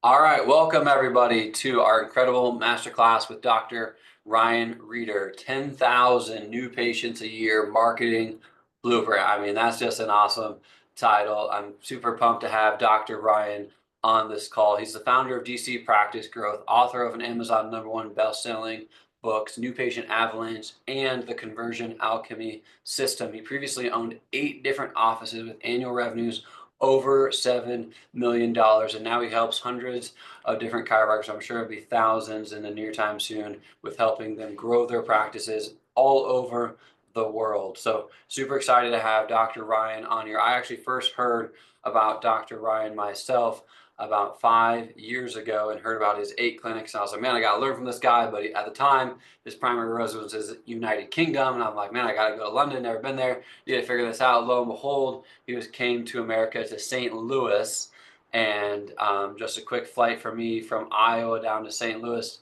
All right, welcome everybody to our incredible masterclass with Dr. Ryan Reider. 10,000 new patients a year marketing blueprint. I mean, that's just an awesome title. I'm super pumped to have Dr. Ryan on this call. He's the founder of DC Practice Growth, author of an Amazon #1 best-selling books, New Patient Avalanche, and the Conversion Alchemy System. He previously owned 8 different offices with annual revenues over $7 million, and now he helps hundreds of different chiropractors. I'm sure it'll be thousands in the near time soon, with helping them grow their practices all over the world. So super excited to have Dr. Ryan on here. I actually first heard about Dr. Ryan myself about 5 years ago and heard about his 8 clinics. And I was like, man, I got to learn from this guy. But at the time, his primary residence is United Kingdom. And I'm like, man, I got to go to London. Never been there. Need to figure this out. Lo and behold, came to America, to St. Louis. And just a quick flight for me from Iowa down to St. Louis.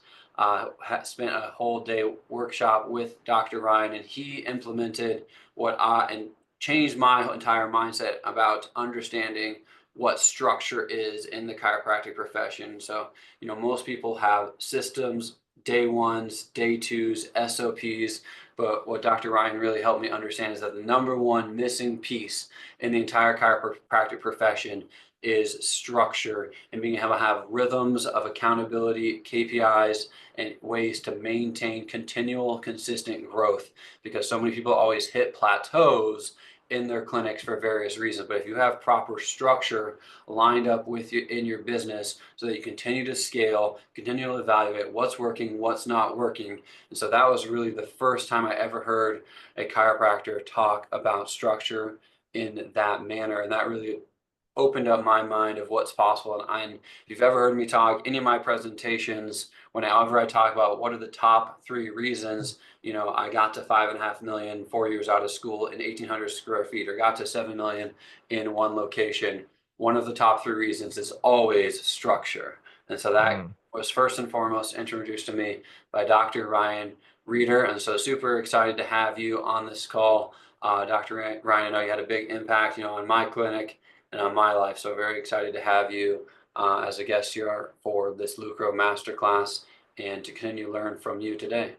Spent a whole day workshop with Dr. Ryan, and he implemented and changed my entire mindset about understanding what structure is in the chiropractic profession. So, most people have systems, day ones, day twos, SOPs, but what Dr. Ryan really helped me understand is that the number one missing piece in the entire chiropractic profession is structure, and being able to have rhythms of accountability, KPIs, and ways to maintain continual, consistent growth, because so many people always hit plateaus in their clinics for various reasons. But if you have proper structure lined up with you in your business so that you continue to scale, continue to evaluate what's working, what's not working. And so that was really the first time I ever heard a chiropractor talk about structure in that manner. And that really opened up my mind of what's possible. And if you've ever heard me talk, any of my presentations, whenever I talk about what are the top 3 reasons, I got to 5.5 million 4 years out of school in 1,800 square feet, or got to 7 million in one location, one of the top 3 reasons is always structure. And so that was first and foremost introduced to me by Dr. Ryan Reider. And so super excited to have you on this call. Dr. Ryan, I know you had a big impact, on my clinic and on my life. So very excited to have you as a guest here for this Lucro Masterclass and to continue to learn from you today.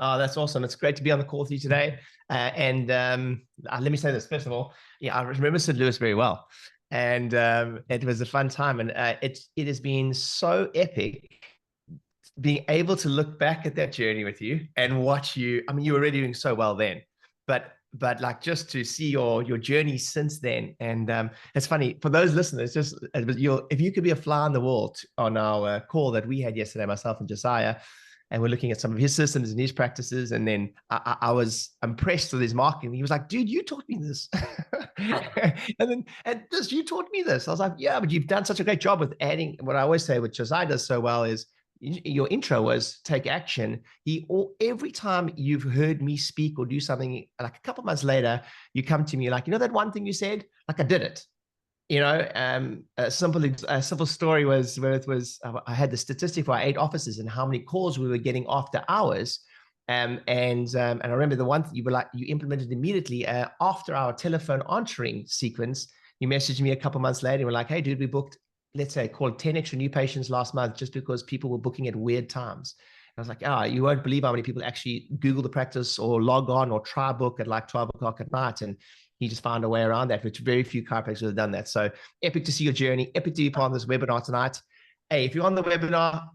Oh, that's awesome. It's great to be on the call with you today. Let me say this, first of all, I remember St. Louis very well. And it was a fun time. And it has been so epic being able to look back at that journey with you and watch you. I mean, you were already doing so well then, but like just to see your journey since then. And it's funny for those listeners, if you could be a fly on the wall on our call that we had yesterday, myself and Josiah, and we're looking at some of his systems and his practices. And then I was impressed with his marketing. He was like, dude, you taught me this. and you taught me this. I was like, yeah, but you've done such a great job with adding. What I always say, what Josiah does so well is, your intro was take action. Every time you've heard me speak or do something, like a couple of months later, you come to me like, that one thing you said, like I did it. A simple story was where it was, I had the statistic for our 8 offices and how many calls we were getting after hours. And I remember the one thing you implemented immediately after our telephone answering sequence. You messaged me a couple months later and were like, hey, dude, we booked, let's say, called 10 extra new patients last month just because people were booking at weird times. And I was like, you won't believe how many people actually Google the practice or log on or try book at like 12 o'clock at night. And he just found a way around that, which very few chiropractors have done that. So epic to see your journey, epic to be part of this webinar tonight. Hey, if you're on the webinar,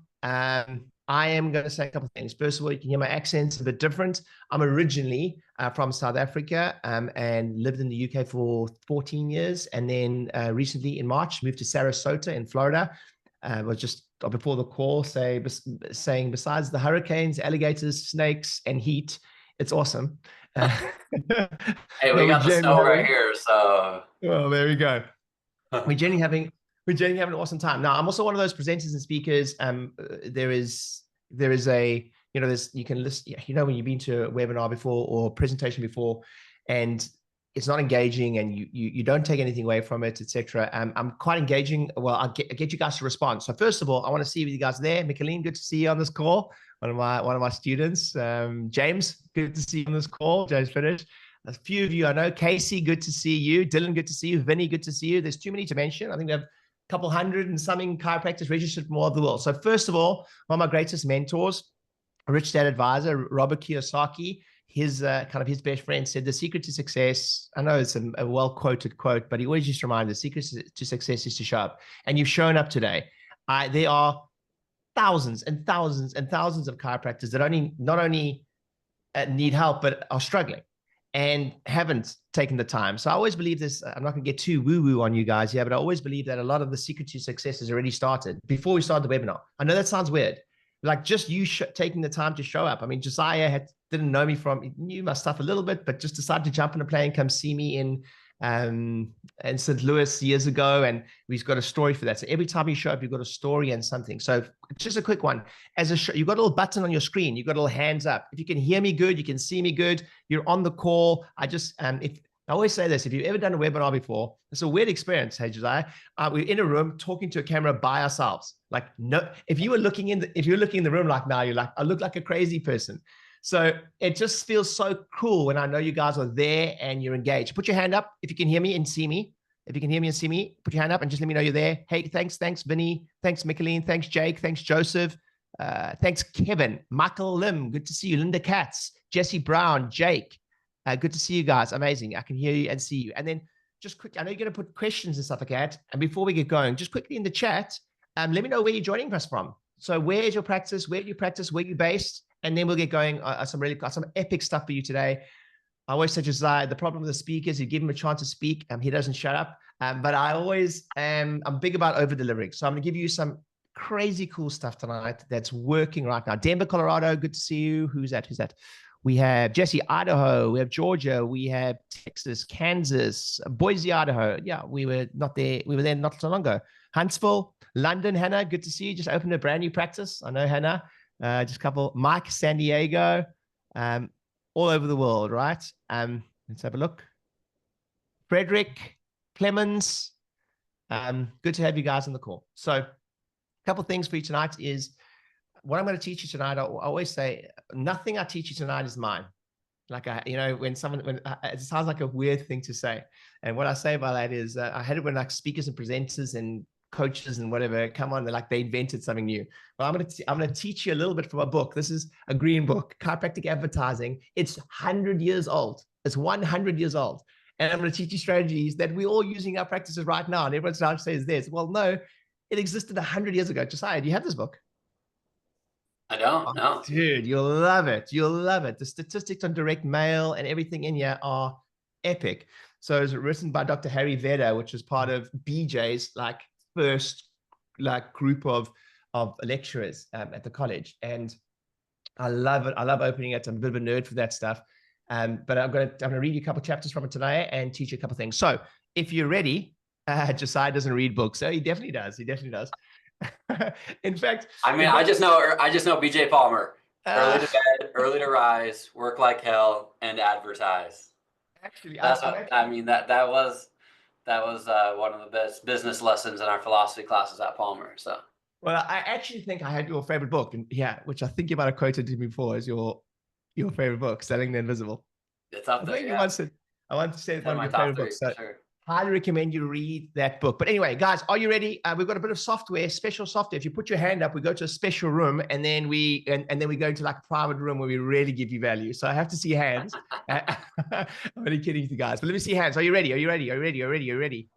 I am going to say a couple of things. First of all, you can hear my accent's a bit different. I'm originally from South Africa and lived in the UK for 14 years. And then recently in March, moved to Sarasota in Florida. Was just before the call saying besides the hurricanes, alligators, snakes, and heat, it's awesome. Hey, we got the snow right here, so. Oh, there we go. We're generally having an awesome time. Now, I'm also one of those presenters and speakers. There is a, you can list, when you've been to a webinar before or a presentation before, and it's not engaging and you don't take anything away from it, etc. I'm quite engaging. Well, I'll get you guys to respond. So first of all, I want to see if you guys are there. Micheline, good to see you on this call. One of my students. James, good to see you on this call. James Finish. A few of you I know. Casey, good to see you. Dylan, good to see you. Vinny, good to see you. There's too many to mention. I think we have couple hundred and something chiropractors registered from all over the world. So first of all, one of my greatest mentors, a rich dad advisor, Robert Kiyosaki, his kind of his best friend said, the secret to success, I know it's a well-quoted quote, but he always used to remind, the secret to success is to show up. And you've shown up today. There are thousands and thousands and thousands of chiropractors that not only need help, but are struggling and haven't taken the time. So I always believe this, I'm not going to get too woo-woo on you guys here, but I always believe that a lot of the secret to success has already started before we started the webinar. I know that sounds weird. Like just you taking the time to show up. I mean, Josiah didn't know me he knew my stuff a little bit, but just decided to jump on a plane, come see me in St. Louis years ago. And we've got a story for that. So every time you show up, you've got a story and something. So just a quick one. You've got a little button on your screen. You've got a little hands up. If you can hear me good, you can see me good. You're on the call. I always say this, if you've ever done a webinar before, it's a weird experience, hey, Josiah. We're in a room talking to a camera by ourselves. Like, no, if you're looking in the room like now, you're like, I look like a crazy person. So it just feels so cool when I know you guys are there and you're engaged. Put your hand up if you can hear me and see me. If you can hear me and see me, put your hand up and just let me know you're there. Hey, thanks, Vinny. Thanks, Micheline. Thanks, Jake. Thanks, Joseph. Thanks, Kevin. Michael Lim. Good to see you. Linda Katz. Jesse Brown. Jake. Good to see you guys. Amazing. I can hear you and see you. And then just quick, I know you're going to put questions and stuff like that. And before we get going, just quickly in the chat, let me know where you're joining us from. So where's your practice? Where do you practice? Where are you based? And then we'll get going. Some epic stuff for you today. I always say, Josiah, the problem with the speakers, you give him a chance to speak, he doesn't shut up. But I always I'm big about over delivering. So I'm going to give you some crazy cool stuff tonight that's working right now. Denver, Colorado. Good to see you. Who's that? We have Jesse, Idaho. We have Georgia. We have Texas, Kansas, Boise, Idaho. Yeah, we were not there. We were there not so long ago. Huntsville, London. Hannah, good to see you. Just opened a brand new practice. I know Hannah. Just a couple. Mike, San Diego. All over the world, right? Let's have a look. Frederick, Clemens. Good to have you guys on the call. So a couple things for you tonight is, what I'm going to teach you tonight, I always say, nothing I teach you tonight is mine. Like, when it sounds like a weird thing to say. And what I say by that is, I had it when like speakers and presenters and coaches and whatever come on, they invented something new. Well, I'm going to teach you a little bit from a book. This is a green book, Chiropractic Advertising. It's 100 years old. It's 100 years old. And I'm going to teach you strategies that we're all using in our practices right now. And everyone's trying to say is this. Well, no, it existed 100 years ago. Josiah, do you have this book? I don't know. Dude, you'll love it. You'll love it. The statistics on direct mail and everything in here are epic. So it's written by Dr. Harry Vedder, which is part of BJ's first group of lecturers at the college. And I love it. I love opening it. I'm a bit of a nerd for that stuff. But I'm gonna read you a couple of chapters from it today and teach you a couple of things. So if you're ready, Josiah doesn't read books. So he definitely does. He definitely does. In fact, I mean, I just know BJ Palmer. Early to bed, early to rise, work like hell, and advertise. Actually, that was one of the best business lessons in our philosophy classes at Palmer. So, well, I actually think I had your favorite book, and which I think you might have quoted to me before as your favorite book, Selling the Invisible. It's up there. I want to say it's one of your favorite books. So sure. Highly recommend you read that book. But anyway, guys, are you ready? We've got a bit of software, special software. If you put your hand up, we go to a special room, and then we go into a private room where we really give you value. So I have to see hands. I'm only kidding you guys, but let me see hands. Are you ready? Are you ready?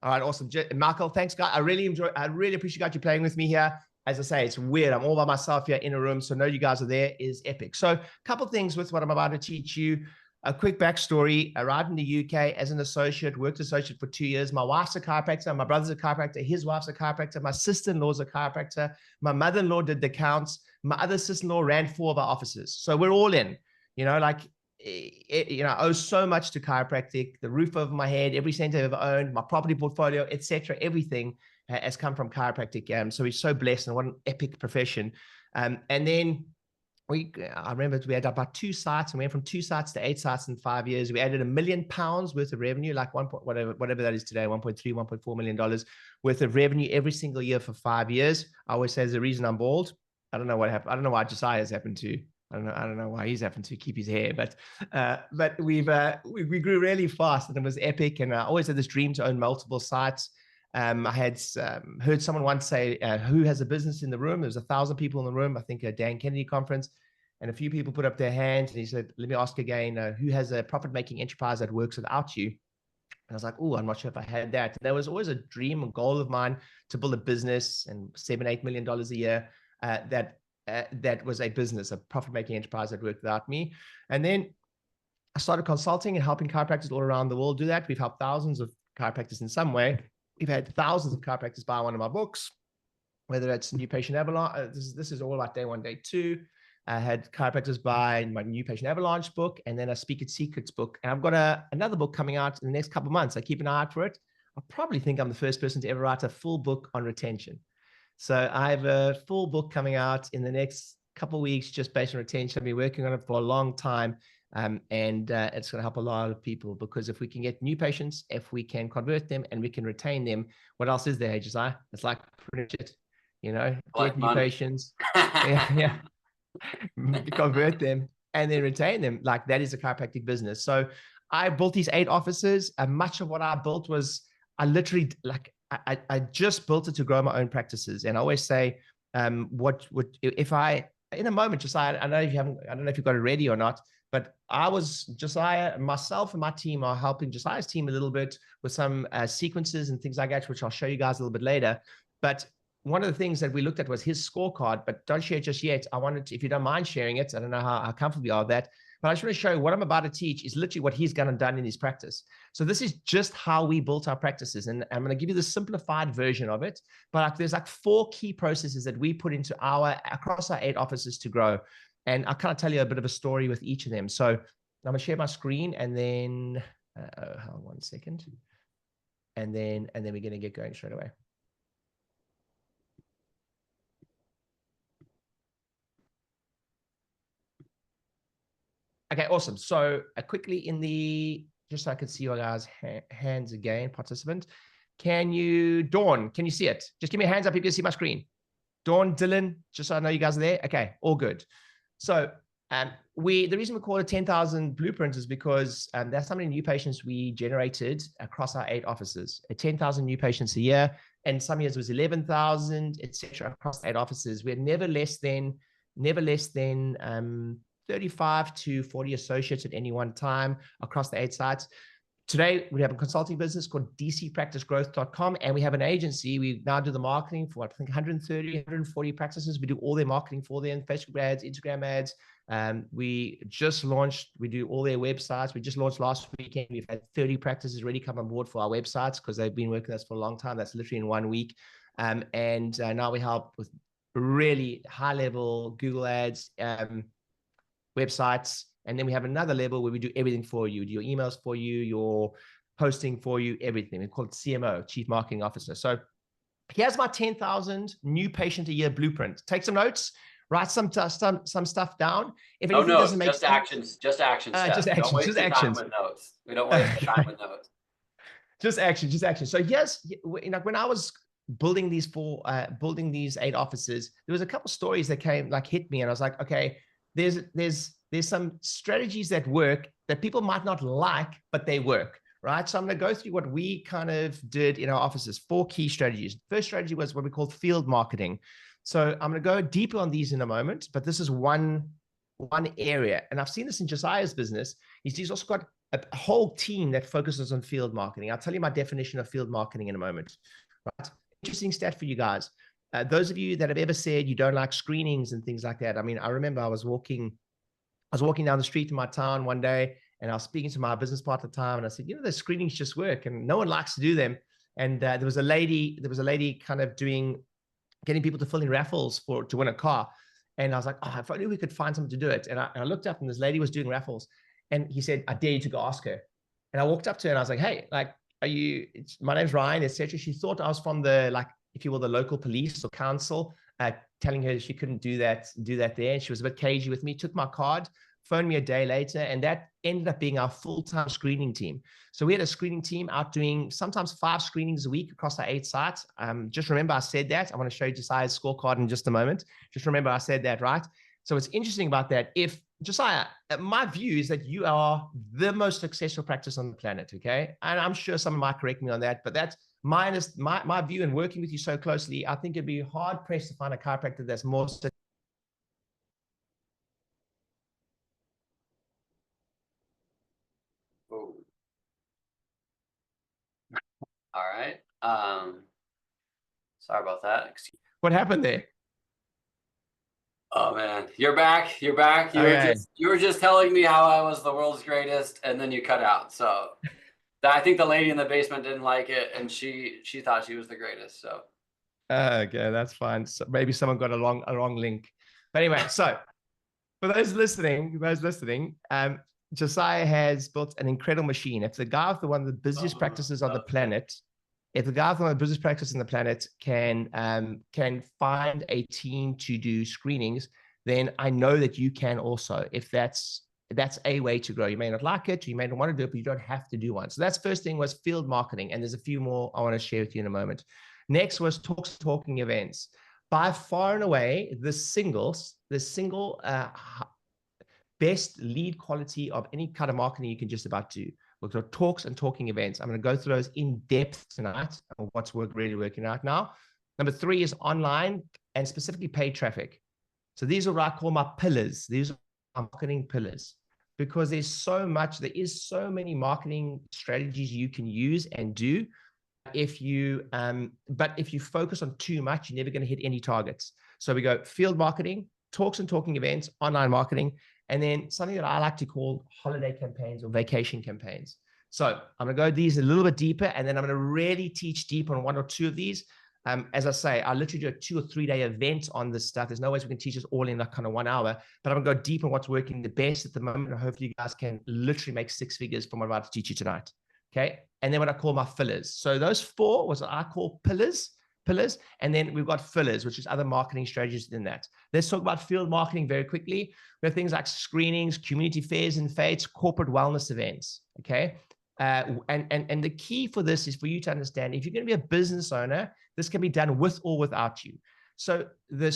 All right, awesome. Michael, thanks, guys. I really appreciate you playing with me here. As I say, it's weird. I'm all by myself here in a room, so know you guys are there is epic. So a couple things with what I'm about to teach you. A quick backstory. I arrived in the UK as an associate, worked associate for 2 years. My wife's a chiropractor. My brother's a chiropractor. His wife's a chiropractor. My sister-in-law's a chiropractor. My mother-in-law did the accounts. My other sister-in-law ran 4 of our offices. So we're all in, I owe so much to chiropractic, the roof over my head, every cent I've ever owned, my property portfolio, etc. Everything has come from chiropractic. So we're so blessed, and what an epic profession. And then I remember we had about 2 sites, and we went from 2 sites to 8 sites in 5 years. We added £1 million worth of revenue, like whatever that is today, $1.3, $1.4 million worth of revenue every single year for 5 years. I always say there's a reason I'm bald. I don't know what happened. I don't know why Josiah's happened to. I don't know why he's happened to keep his hair, but we grew really fast, and it was epic. And I always had this dream to own multiple sites. I had heard someone once say, who has a business in the room? There's 1,000 people in the room, I think a Dan Kennedy conference. And a few people put up their hands, and he said, let me ask again, who has a profit-making enterprise that works without you? And I was like, oh, I'm not sure if I had that. There was always a dream and goal of mine to build a business and $7-8 million a year that was a business, a profit-making enterprise that worked without me. And then I started consulting and helping chiropractors all around the world do that. We've helped thousands of chiropractors in some way. We've had thousands of chiropractors buy one of my books, whether it's New Patient Avalanche. This is all about day one, day two. I had chiropractors buy my New Patient Avalanche book and then a Speak It Secrets book. And I've got another book coming out in the next couple of months. I keep an eye out for it. I probably think I'm the first person to ever write a full book on retention. So I have a full book coming out in the next couple of weeks just based on retention. I've been working on it for a long time. And it's going to help a lot of people, because if we can get new patients, if we can convert them and we can retain them, what else is there, Josiah? It's like pretty much it, get new patients. Yeah. Convert them and then retain them. Like, that is a chiropractic business. So I built these 8 offices, and much of what I built was I literally I just built it to grow my own practices. And I always say, what would, if I, in a moment, Josiah, I don't know if you've got it ready or not, but Josiah, myself and my team are helping Josiah's team a little bit with some sequences and things like that, which I'll show you guys a little bit later. But one of the things that we looked at was his scorecard, but don't share it just yet. I wanted to, if you don't mind sharing it, I don't know how comfortable you are with that, but I just want to show you what I'm about to teach is literally what he's gone and done in his practice. So this is just how we built our practices. And I'm going to give you the simplified version of it, but there's like 4 key processes that we put into across our 8 offices to grow. And I'll kind of tell you a bit of a story with each of them. So I'm going to share my screen, and then, hold on 1 second. And then we're going to get going straight away. Okay, awesome. So quickly just so I could see your guys' hands again, participant. Dawn, can you see it? Just give me a hands up if you can see my screen. Dawn, Dylan, just so I know you guys are there. Okay, all good. So the reason we call it 10,000 Blueprint is because that's how many new patients we generated across our 8 offices. 10,000 new patients a year, and some years it was 11,000, etc. across 8 offices. We had never less than 35 to 40 associates at any one time across the 8 sites. Today, we have a consulting business called dcpracticegrowth.com, and we have an agency. We now do the marketing for, I think, 130, 140 practices. We do all their marketing for them, Facebook ads, Instagram ads. We do all their websites. We just launched last weekend. We've had 30 practices already come on board for our websites because they've been working with us for a long time. That's literally in 1 week. Now we help with really high-level Google ads, websites. And then we have another level where we do everything for you. We do your emails for you, your posting for you, everything. We call it CMO, Chief Marketing Officer. So here's my 10,000 new patient a year blueprint. Take some notes, write some stuff down. If anything doesn't make sense, actions. Just actions. Just actions. Don't waste just your actions. time with notes. We don't waste time with notes. Just action. So yes, when I was building these 8 offices, there was a couple stories that hit me, and I was like, okay, there's some strategies that work that people might not like, but they work, right? So I'm going to go through what we kind of did in our offices. 4 key strategies. First strategy was what we call field marketing. So I'm going to go deeper on these in a moment, but this is one area. And I've seen this in Josiah's business. He's also got a whole team that focuses on field marketing. I'll tell you my definition of field marketing in a moment, right? Interesting stat for you guys. Those of you that have ever said you don't like screenings and things like that. I mean, I remember I was walking down the street in my town one day, and I was speaking to my business partner at the time, and I said, the screenings just work, and no one likes to do them. And there was a lady kind of getting people to fill in raffles to win a car. And I was like, if only we could find someone to do it. And I looked up, and this lady was doing raffles, and he said, I dare you to go ask her. And I walked up to her, and I was like, hey, my name's Ryan, etc. She thought I was from the, if you will, the local police or council, telling her she couldn't do that there. And she was a bit cagey with me, took my card, phoned me a day later, and that ended up being our full-time screening team. So we had a screening team out doing sometimes 5 screenings a week across our 8 sites. Just remember I said that. I want to show you Josiah's scorecard in just a moment. Just remember I said that, right? So what's interesting about that, if Josiah, my view is that you are the most successful practice on the planet, okay? And I'm sure someone might correct me on that, but that's my view in working with you so closely, I think it'd be hard pressed to find a chiropractor that's more. Oh, all right. Sorry about that. What happened there? Oh man, you're back. You're back. Okay. You were just telling me how I was the world's greatest, and then you cut out. So I think the lady in the basement didn't like it, and she thought she was the greatest. So Okay, that's fine. So maybe someone got a wrong link. But anyway, so for those listening, Josiah has built an incredible machine. If the guy with one of the busiest practices on the planet, if the guy with one of the busiest practices on the planet can find a team to do screenings, then I know that you can also. If that's a way to grow. You may not like it, you may not want to do it, but you don't have to do one. So that's first thing was field marketing, and there's a few more I want to share with you in a moment. Next was talking events. By far and away, the single best lead quality of any kind of marketing you can just about do. We've got talks and talking events. I'm going to go through those in depth tonight, what's really working right now. Number 3 is online and specifically paid traffic. So these are what I call my pillars. These are my marketing pillars, because there is so many marketing strategies you can use and do. But if you focus on too much, you're never going to hit any targets. So we go field marketing, talks and talking events, online marketing, and then something that I like to call holiday campaigns or vacation campaigns. So I'm going to go these a little bit deeper, and then I'm going to really teach deep on 1 or 2 of these. As I say, I literally do a 2 or 3 day event on this stuff. There's no ways we can teach this all in like kind of 1 hour, but I'm going to go deep on what's working the best at the moment. And hopefully you guys can literally make 6 figures from what I'm about to teach you tonight. Okay. And then what I call my fillers. So those 4 was what I call pillars. And then we've got fillers, which is other marketing strategies in that. Let's talk about field marketing very quickly. We have things like screenings, community fairs and fates, corporate wellness events. Okay. And the key for this is for you to understand, if you're going to be a business owner, this can be done with or without you. So the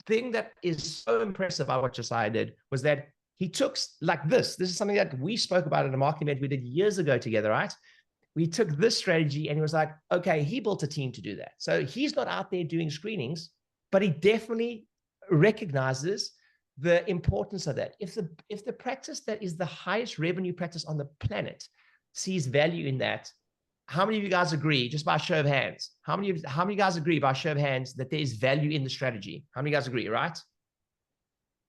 thing that is so impressive about what Josiah did was that he took like this is something that we spoke about in a marketing event we did years ago together, right? We took this strategy and he was like, okay, he built a team to do that. So he's not out there doing screenings, but he definitely recognizes the importance of that. If the practice that is the highest revenue practice on the planet sees value in that, how many of you guys agree, just by show of hands? How many guys agree by show of hands that there is value in the strategy? How many guys agree, right?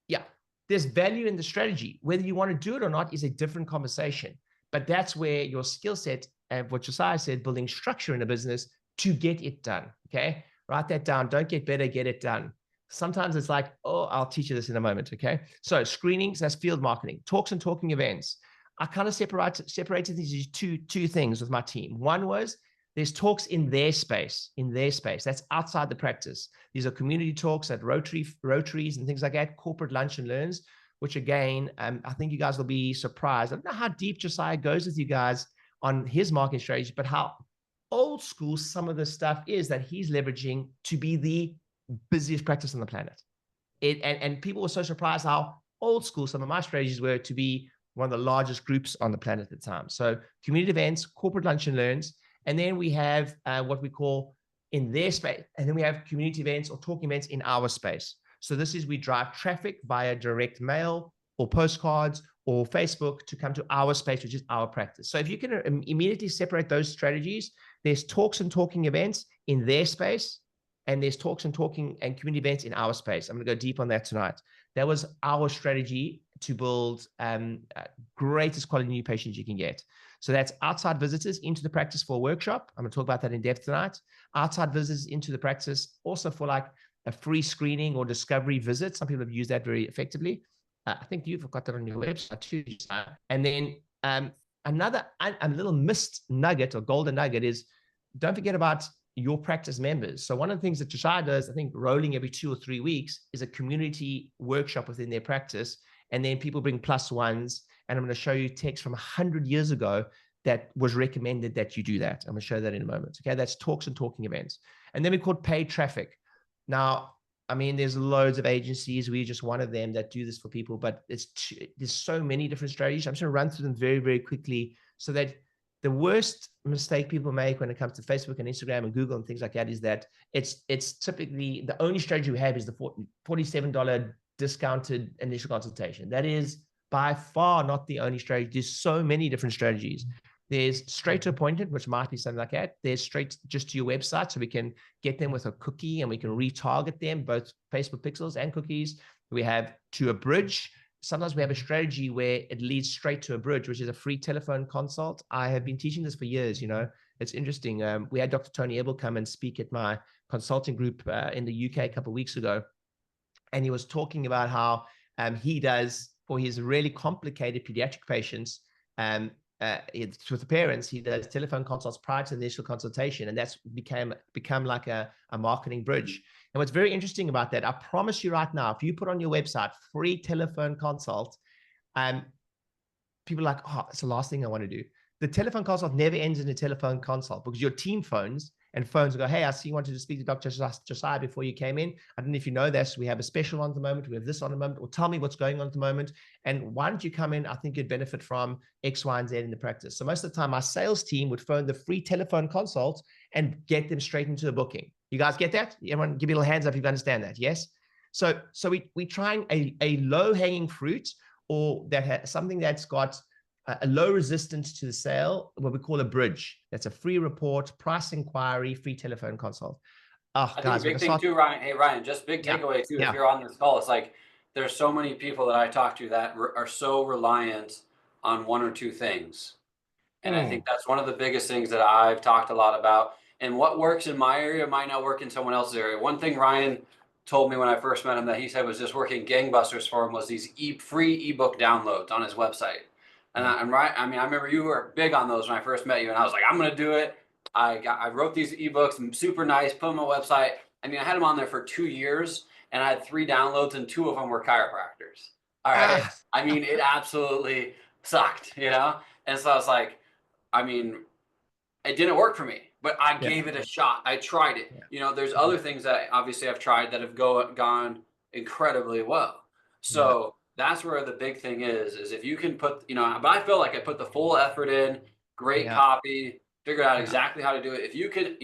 Yeah, there's value in the strategy. Whether you want to do it or not is a different conversation. But that's where your skill set and what Josiah said, building structure in a business to get it done. Okay, write that down. Don't get better, get it done. Sometimes it's like, oh, I'll teach you this in a moment. Okay, so screenings, that's field marketing. Talks and talking events. I kind of separated these two things with my team. One was there's talks in their space. That's outside the practice. These are community talks at Rotaries and things like that, corporate lunch and learns, which again, I think you guys will be surprised. I don't know how deep Josiah goes with you guys on his marketing strategy, but how old school some of the stuff is that he's leveraging to be the busiest practice on the planet. And people were so surprised how old school some of my strategies were to be one of the largest groups on the planet at the time. So community events, corporate lunch and learns, and then we have what we call in their space, and then we have community events or talking events in our space. So this is we drive traffic via direct mail or postcards or Facebook to come to our space, which is our practice. So if you can immediately separate those strategies, there's talks and talking events in their space, and there's talks and talking and community events in our space. I'm going to go deep on that tonight. That was our strategy to build greatest quality new patients you can get. So that's outside visitors into the practice for a workshop. I'm going to talk about that in depth tonight. Outside visitors into the practice also for like a free screening or discovery visit. Some people have used that very effectively. I think you've got that on your website too. And then another a little missed nugget or golden nugget is don't forget about your practice members. So one of the things that Josiah does, I think rolling every 2 or 3 weeks, is a community workshop within their practice. And then people bring +1s. And I'm going to show you text from 100 years ago that was recommended that you do that. I'm going to show that in a moment. Okay, that's talks and talking events. And then we call paid traffic. Now, I mean, there's loads of agencies. We're just one of them that do this for people, but there's so many different strategies. I'm just going to run through them very, very quickly so that the worst mistake people make when it comes to Facebook and Instagram and Google and things like that is that it's typically the only strategy we have is the $47 discounted initial consultation. That is by far not the only strategy. There's so many different strategies. There's straight to appointment, which might be something like that. There's straight just to your website, so we can get them with a cookie and we can retarget them, both Facebook pixels and cookies. We have to a bridge. Sometimes we have a strategy where it leads straight to a bridge, which is a free telephone consult. I have been teaching this for years. It's interesting. We had Dr. Tony Ebel come and speak at my consulting group in the UK a couple of weeks ago. And he was talking about how he does, for his really complicated pediatric patients, with the parents, he does telephone consults prior to the initial consultation, and that's become like a marketing bridge. And what's very interesting about that, I promise you right now, if you put on your website free telephone consult, people are like, oh, it's the last thing I want to do. The telephone consult never ends in a telephone consult, because your team phones will go, hey, I see you wanted to speak to Dr. Josiah before you came in. I don't know if you know this. We have a special on at the moment. We have this on at the moment. Or tell me what's going on at the moment. And why don't you come in? I think you'd benefit from X, Y, and Z in the practice. So most of the time, our sales team would phone the free telephone consult and get them straight into the booking. You guys get that? Everyone give me a little hands up if you understand that. Yes? So we trying a low-hanging fruit, or that something that's got a low resistance to the sale, what we call a bridge. That's a free report, price inquiry, free telephone consult. Oh, I guys, think a big thing too, Ryan. Hey, Ryan, just big takeaway too. If you're on this call, it's like there's so many people that I talk to that are so reliant on one or two things. And I think that's one of the biggest things that I've talked a lot about. And what works in my area might not work in someone else's area. One thing Ryan told me when I first met him that he said was just working gangbusters for him was these free ebook downloads on his website. And I'm right. I mean, I remember you were big on those when I first met you, and I was like, I'm going to do it. I wrote these ebooks, super nice, put them on my website. I mean, I had them on there for 2 years, and I had 3 downloads, and 2 of them were chiropractors. All right. I mean, it absolutely sucked, And so I was like, I mean, it didn't work for me, but I gave it a shot. I tried it. There's other things that obviously I've tried that have gone incredibly well. So that's where the big thing is if you can put, but I feel like I put the full effort in, great copy, figured out exactly how to do it. If you could,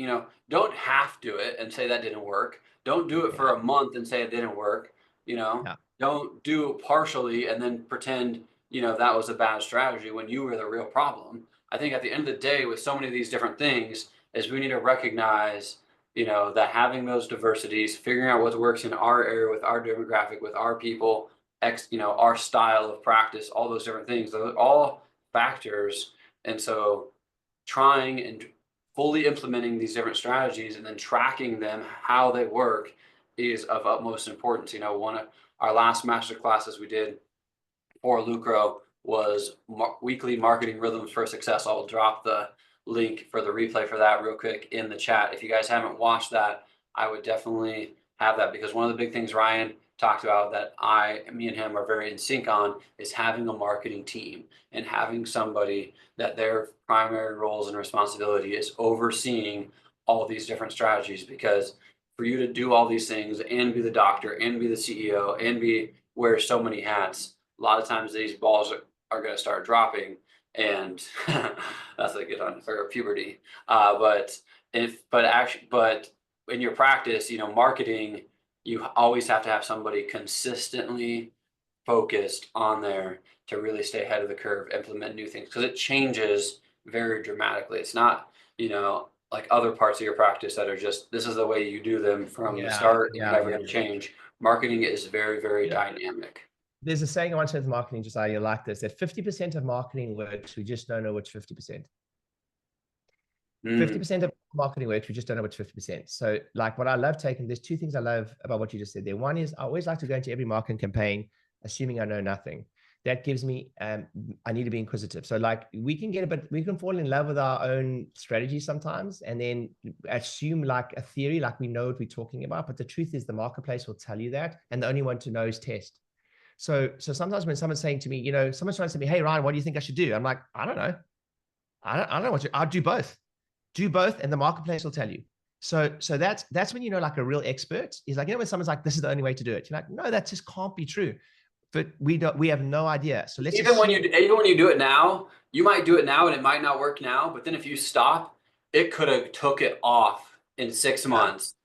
don't half do it and say that didn't work. Don't do it for a month and say it didn't work. Don't do it partially and then pretend, that was a bad strategy when you were the real problem. I think at the end of the day, with so many of these different things, is we need to recognize, that having those diversities, figuring out what works in our area with our demographic, with our people, our style of practice, all those different things, those are all factors. And so trying and fully implementing these different strategies and then tracking them, how they work, is of utmost importance. One of our last master classes we did for Lucro was weekly marketing rhythms for success. I'll drop the link for the replay for that real quick in the chat. If you guys haven't watched that, I would definitely have that, because one of the big things Ryan talked about that me and him are very in sync on is having a marketing team and having somebody that their primary roles and responsibility is overseeing all of these different strategies. Because for you to do all these things and be the doctor and be the CEO and wear so many hats, a lot of times these balls are going to start dropping, and that's a good one for puberty. But in your practice, marketing, you always have to have somebody consistently focused on there to really stay ahead of the curve, implement new things, because it changes very dramatically. It's not, like other parts of your practice that are just, this is the way you do them from the start, and you're never going to change. Marketing is very, very dynamic. There's a saying I want to say with marketing, Josiah, you like this, that 50% of marketing works, we just don't know which 50%. 50% of marketing works, we just don't know which 50%. So like what I love taking, there's 2 things I love about what you just said there. One is I always like to go into every marketing campaign, assuming I know nothing. That gives me, I need to be inquisitive. So like we can fall in love with our own strategy sometimes and then assume like a theory, like we know what we're talking about. But the truth is the marketplace will tell you that. And the only one to know is test. So sometimes when someone's saying to me, someone's trying to say to me, hey, Ryan, what do you think I should do? I'm like, I don't know. I don't know I'll do both. Do both, and the marketplace will tell you. So that's when like a real expert is like, when someone's like, this is the only way to do it. You're like, no, that just can't be true. but we have no idea. So let's Even when you do it now, you might do it now and it might not work now, but then if you stop, it could have took it off in 6 months.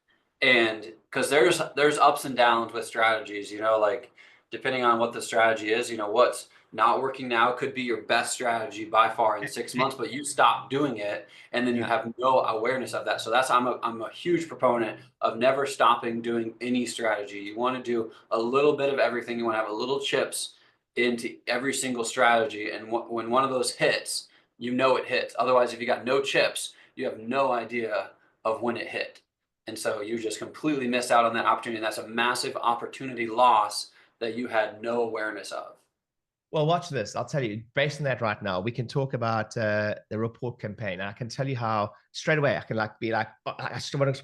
And because there's ups and downs with strategies, you know, like depending on what the strategy is, you know, what's not working now could be your best strategy by far in 6 months, but you stop doing it and then you have no awareness of that. So that's, I'm a huge proponent of never stopping doing any strategy. You want to do a little bit of everything. You want to have a little chips into every single strategy. And when one of those hits, you know it hits. Otherwise, if you got no chips, you have no idea of when it hit. And so you just completely missed out on that opportunity. And that's a massive opportunity loss that you had no awareness of. Well, watch this. I'll tell you, based on that right now, we can talk about the report campaign. I can tell you how straight away I can be like, oh,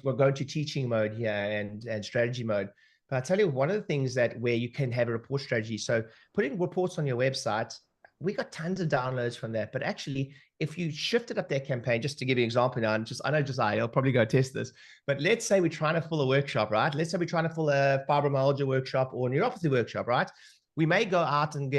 we're going to teaching mode here and strategy mode. But I'll tell you one of the things that where you can have a report strategy. So putting reports on your website, we got tons of downloads from that. But actually, if you shifted up that campaign, just to give you an example now, I know Josiah, you'll probably go test this, but let's say we're trying to fill a workshop, right? Let's say we're trying to fill a fibromyalgia workshop or neuropathy workshop, right? We may go out and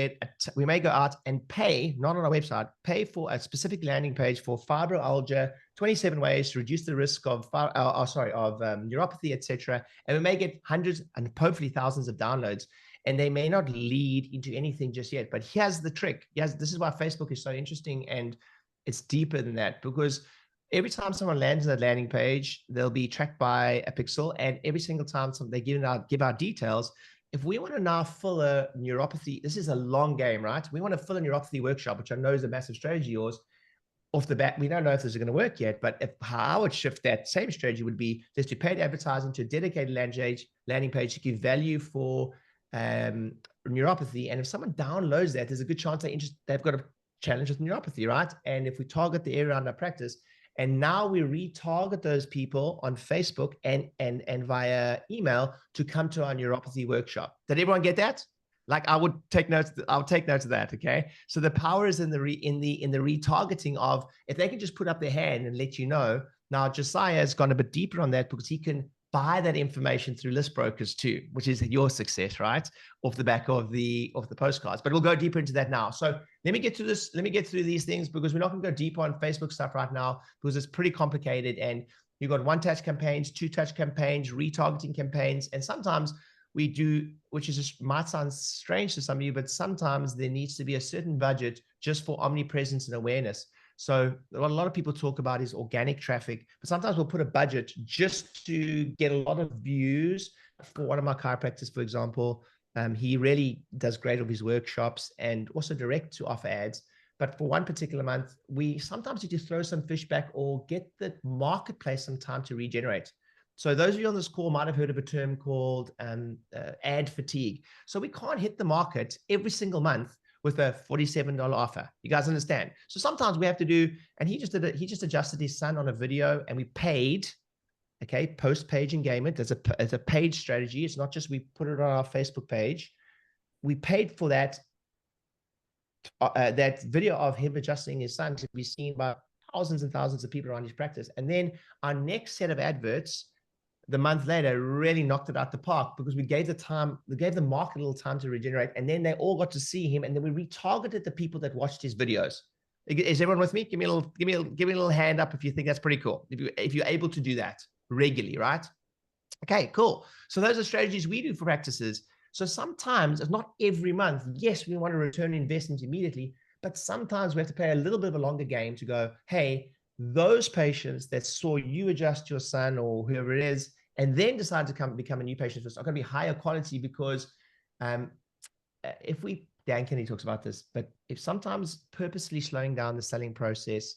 pay, not on our website, pay for a specific landing page for fibromyalgia, 27 ways to reduce the risk of neuropathy, etc. And we may get hundreds and hopefully thousands of downloads, and they may not lead into anything just yet. But here's the trick. This is why Facebook is so interesting, and it's deeper than that, because every time someone lands on that landing page, they'll be tracked by a pixel, and every single time they give out details. If we want to now fill a neuropathy, this is a long game, right? We want to fill a neuropathy workshop, which I know is a massive strategy yours. Off the bat, we don't know if this is going to work yet, but how I would shift that same strategy would be just to paid advertising to a dedicated landing page to give value for neuropathy. And if someone downloads that, there's a good chance they've got a challenge with neuropathy, right? And if we target the area under practice, and now we retarget those people on Facebook and via email to come to our neuropathy workshop. Did everyone get that? Like I would take notes. I'll take notes of that. Okay. So the power is in the retargeting of, if they can just put up their hand and let you know. Now Josiah has gone a bit deeper on that because he can buy that information through list brokers too, which is your success, right? Off the back of the postcards. But we'll go deeper into that now. So let me get through this. Let me get through these things, because we're not going to go deep on Facebook stuff right now, because it's pretty complicated. And you've got one-touch campaigns, two-touch campaigns, retargeting campaigns. And sometimes we do, which is just might sound strange to some of you, but sometimes there needs to be a certain budget just for omnipresence and awareness. So what a lot of people talk about is organic traffic, but sometimes we'll put a budget just to get a lot of views. For one of my chiropractors, for example, he really does great with his workshops and also direct to offer ads. But for one particular month, we sometimes need to throw some fish back or get the marketplace some time to regenerate. So those of you on this call might have heard of a term called ad fatigue. So we can't hit the market every single month with a $47 offer. You guys understand? So sometimes we have to do, and he just adjusted his son on a video, and we paid, okay, post-page engagement. It's a paid strategy. It's not just we put it on our Facebook page. We paid for that video of him adjusting his son to be seen by thousands and thousands of people around his practice. And then our next set of adverts, the month later, really knocked it out the park, because we gave the market a little time to regenerate, and then they all got to see him, and then we retargeted the people that watched his videos. Is everyone with me? Give me a little hand up if you think that's pretty cool. If you're able to do that regularly, right? Okay, cool. So those are strategies we do for practices. So sometimes, it's not every month. Yes, we want to return investment immediately, but sometimes we have to play a little bit of a longer game to go, hey, those patients that saw you adjust your son or whoever it is, and then decide to become a new patient, are going to be higher quality, because Dan Kennedy talks about this, but if sometimes purposely slowing down the selling process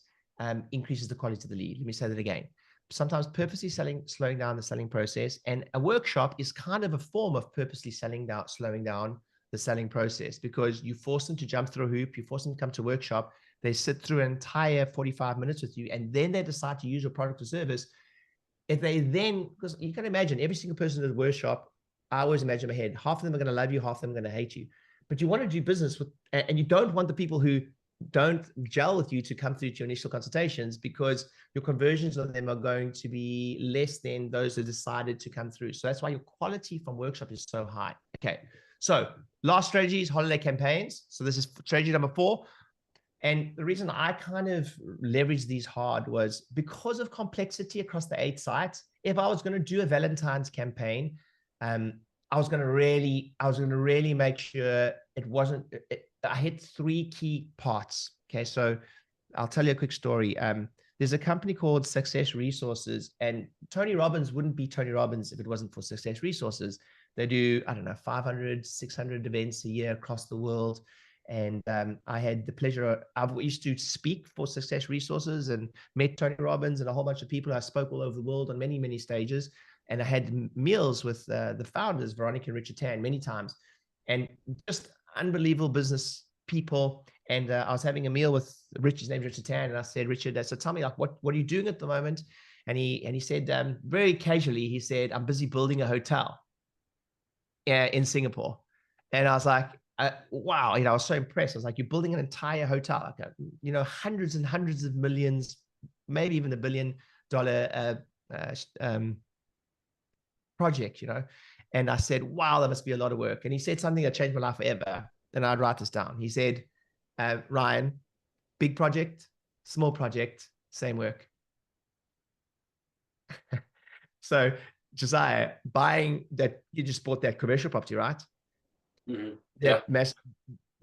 increases the quality of the lead. Let me say that again. Sometimes purposely slowing down the selling process, and a workshop is kind of a form of purposely slowing down the selling process, because you force them to jump through a hoop, you force them to come to workshop, they sit through an entire 45 minutes with you, and then they decide to use your product or service. If they then, because you can imagine every single person at the workshop, I always imagine in my head, half of them are going to love you, half of them are going to hate you. But you want to do business with, and you don't want the people who don't gel with you to come through to your initial consultations, because your conversions on them are going to be less than those who decided to come through. So that's why your quality from workshop is so high. Okay. So last strategy is holiday campaigns. So this is strategy number 4. And the reason I kind of leveraged these hard was because of complexity across the 8 sites. If I was going to do a Valentine's campaign, I was going to really make sure it wasn't, I hit 3 key parts. Okay. So I'll tell you a quick story. There's a company called Success Resources, and Tony Robbins wouldn't be Tony Robbins if it wasn't for Success Resources. They do, I don't know, 500, 600 events a year across the world. And I had the pleasure, I used to speak for Success Resources and met Tony Robbins and a whole bunch of people. I spoke all over the world on many, many stages. And I had meals with the founders, Veronica and Richard Tan, many times, and just unbelievable business people. And I was having a meal with Richard's name, Richard Tan. And I said, Richard, so tell me, like, what are you doing at the moment? And he said, very casually, he said, I'm busy building a hotel in Singapore. And I was like, wow, I was so impressed. I was like, you're building an entire hotel, like, hundreds and hundreds of millions, maybe even $1 billion project, And I said, wow, that must be a lot of work. And he said something that changed my life forever. And I'd write this down. He said, Ryan, big project, small project, same work. So Josiah, buying that, you just bought that commercial property, right? Mm-hmm. Yeah.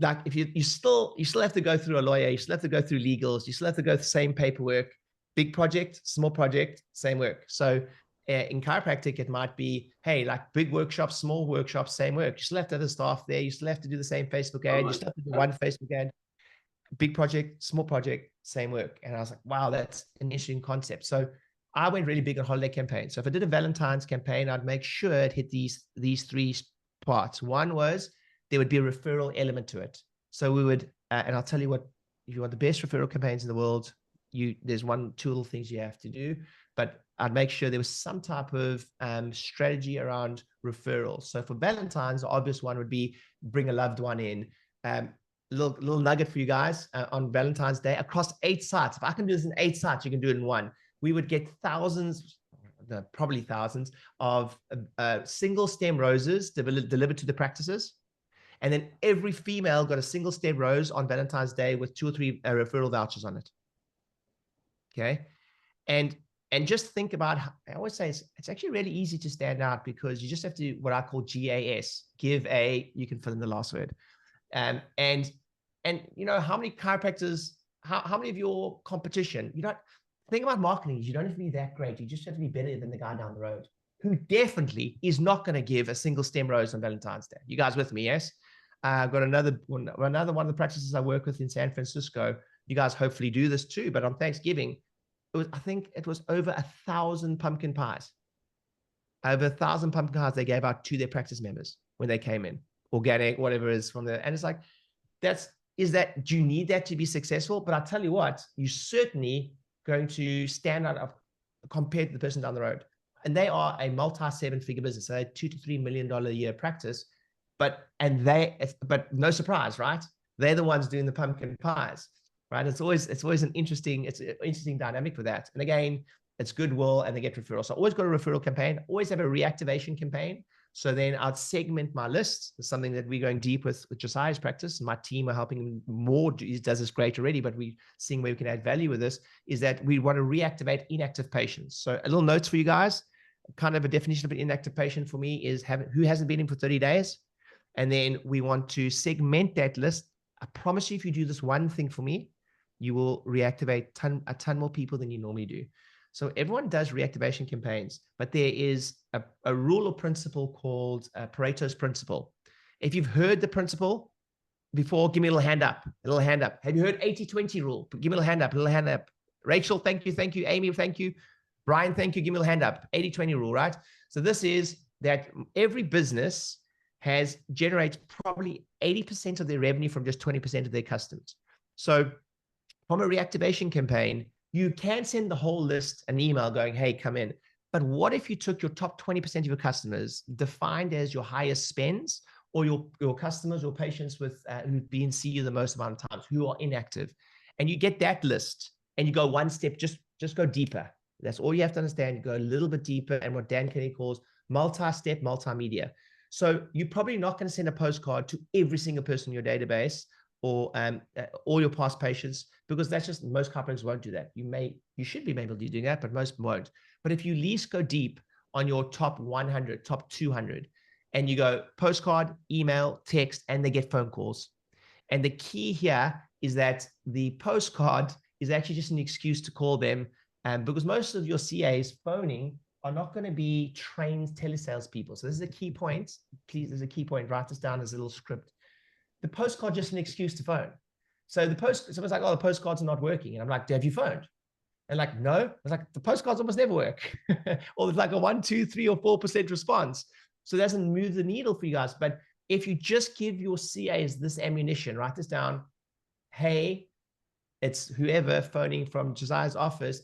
Like if you still have to go through a lawyer, you still have to go through legals, you still have to go through the same paperwork. Big project, small project, same work. So in chiropractic, it might be, hey, like big workshops, small workshops, same work. You still have to have the staff there. You still have to do the same Facebook ad. You still have to do one Facebook ad. Big project, small project, same work. And I was like, wow, that's an interesting concept. So I went really big on holiday campaigns. So if I did a Valentine's campaign, I'd make sure it hit these 3 parts. One was there would be a referral element to it. So we would, and I'll tell you what, if you want the best referral campaigns in the world, there's 2 little things you have to do, but I'd make sure there was some type of strategy around referrals. So for Valentine's, the obvious one would be bring a loved one in. Little nugget for you guys on Valentine's Day across 8 sites. If I can do this in 8 sites, you can do it in 1. We would get probably thousands of single stem roses delivered to the practices. And then every female got a single stem rose on Valentine's Day with 2 or 3 referral vouchers on it. Okay. And just think about, I always say it's actually really easy to stand out, because you just have to, what I call GAS, you can fill in the last word. And how many chiropractors, how many of your competition, think about marketing, you don't have to be that great. You just have to be better than the guy down the road who definitely is not going to give a single stem rose on Valentine's Day. You guys with me? Yes. I've got another one of the practices I work with in San Francisco. You guys hopefully do this too, but on Thanksgiving, I think it was over 1,000 pumpkin pies. Over 1,000 pumpkin pies they gave out to their practice members when they came in, organic, whatever it is from there. And it's like, do you need that to be successful? But I'll tell you what, you certainly going to stand out compared to the person down the road. And they are a multi-7-figure business. So they're $2 to $3 million a year practice, but no surprise, right? They're the ones doing the pumpkin pies, right? It's always an interesting dynamic for that. And again, it's goodwill and they get referrals. So I always got a referral campaign, always have a reactivation campaign. So then I'd segment my list. It's something that we're going deep with Josiah's practice. My team are helping him more. He does this great already, but we're seeing where we can add value with this, is that we want to reactivate inactive patients. So a little notes for you guys, kind of a definition of an inactive patient for me is who hasn't been in for 30 days. And then we want to segment that list. I promise you, if you do this one thing for me, you will reactivate a ton more people than you normally do. So everyone does reactivation campaigns, but there is a rule or principle called Pareto's principle. If you've heard the principle before, give me a little hand up, Have you heard 80-20 rule? Give me a little hand up, Rachel, thank you. Amy, thank you. Brian, thank you. Give me a little hand up. 80-20 rule, right? So this is that every business generates probably 80% of their revenue from just 20% of their customers. So from a reactivation campaign, you can send the whole list an email going, hey, come in. But what if you took your top 20% of your customers, defined as your highest spends or your customers or patients with who've been see you the most amount of times, who are inactive, and you get that list and you go one step, just go deeper. That's all you have to understand. You go a little bit deeper, and what Dan Kennedy calls multi-step, multimedia. So you're probably not going to send a postcard to every single person in your database or all your past patients, because that's just, most chiropractors won't do that. You should be able to do that, but most won't. But if you at least go deep on your top 100, top 200, and you go postcard, email, text, and they get phone calls. And the key here is that the postcard is actually just an excuse to call them, because most of your CAs phoning are not going to be trained telesales people. So this is a key point. Please, there's a key point. Write this down as a little script. The postcard just an excuse to phone. So someone's like, oh, the postcards are not working. And I'm like, have you phoned? And like, no. I was like, the postcards almost never work. Or it's like a 1, 2, 3, or 4% response. So it doesn't move the needle for you guys. But if you just give your CAs this ammunition, write this down. Hey, it's whoever phoning from Josiah's office.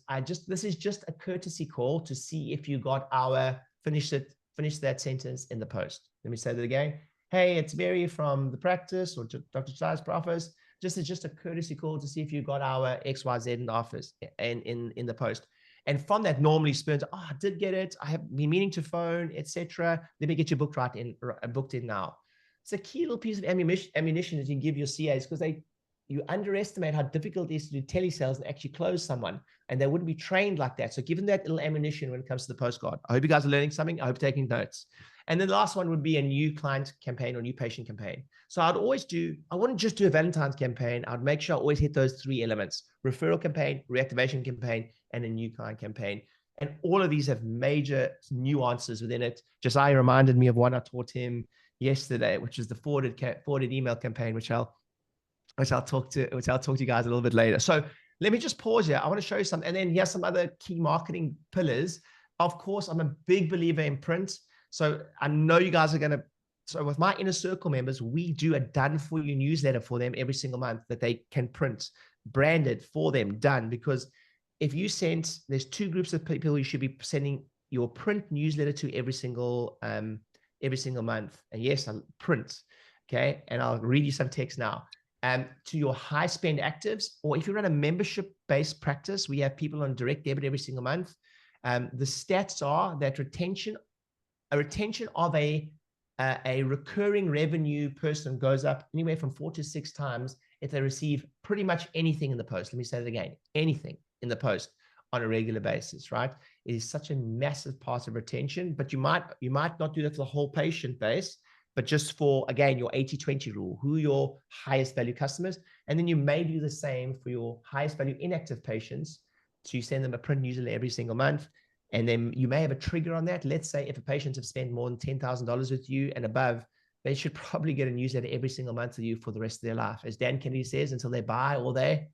This is just a courtesy call to see if you got our, finish that sentence in the post. Let me say that again. Hey, it's Mary from the practice, or Dr. Josiah's office. It's just a courtesy call to see if you got our XYZ in the office and in the post. And from that, normally spins, oh, I did get it. I have been meaning to phone, etc. Let me get you booked in now. It's a key little piece of ammunition that you can give your CAs, because you underestimate how difficult it is to do telesales and actually close someone, and they wouldn't be trained like that. So give them that little ammunition when it comes to the postcard. I hope you guys are learning something. I hope you're taking notes. And then the last one would be a new client campaign or new patient campaign. So I wouldn't just do a Valentine's campaign. I'd make sure I always hit those 3 elements: referral campaign, reactivation campaign, and a new client campaign. And all of these have major nuances within it. Josiah reminded me of one I taught him yesterday, which is the forwarded email campaign, which I'll talk to you guys a little bit later. So let me just pause here. I want to show you some, and then here's some other key marketing pillars. Of course, I'm a big believer in print. So I know you guys are going to, so with my inner circle members, we do a done for you newsletter for them every single month that they can print, branded for them, done. Because if you there's 2 groups of people you should be sending your print newsletter to every single month. And yes, I'll print. Okay. And I'll read you some text now. To your high spend actives, or if you run a membership based practice, we have people on direct debit every single month. The stats are that a retention of a recurring revenue person goes up anywhere from 4 to 6 times if they receive pretty much anything in the post. Let me say that again, anything in the post on a regular basis, right? It is such a massive part of retention, but you might not do that for the whole patient base, but just for, again, your 80-20 rule, who are your highest value customers. And then you may do the same for your highest value inactive patients. So you send them a print newsletter every single month. And then you may have a trigger on that. Let's say if a patient have spent more than $10,000 with you and above, they should probably get a newsletter every single month with you for the rest of their life. As Dan Kennedy says, until they buy or they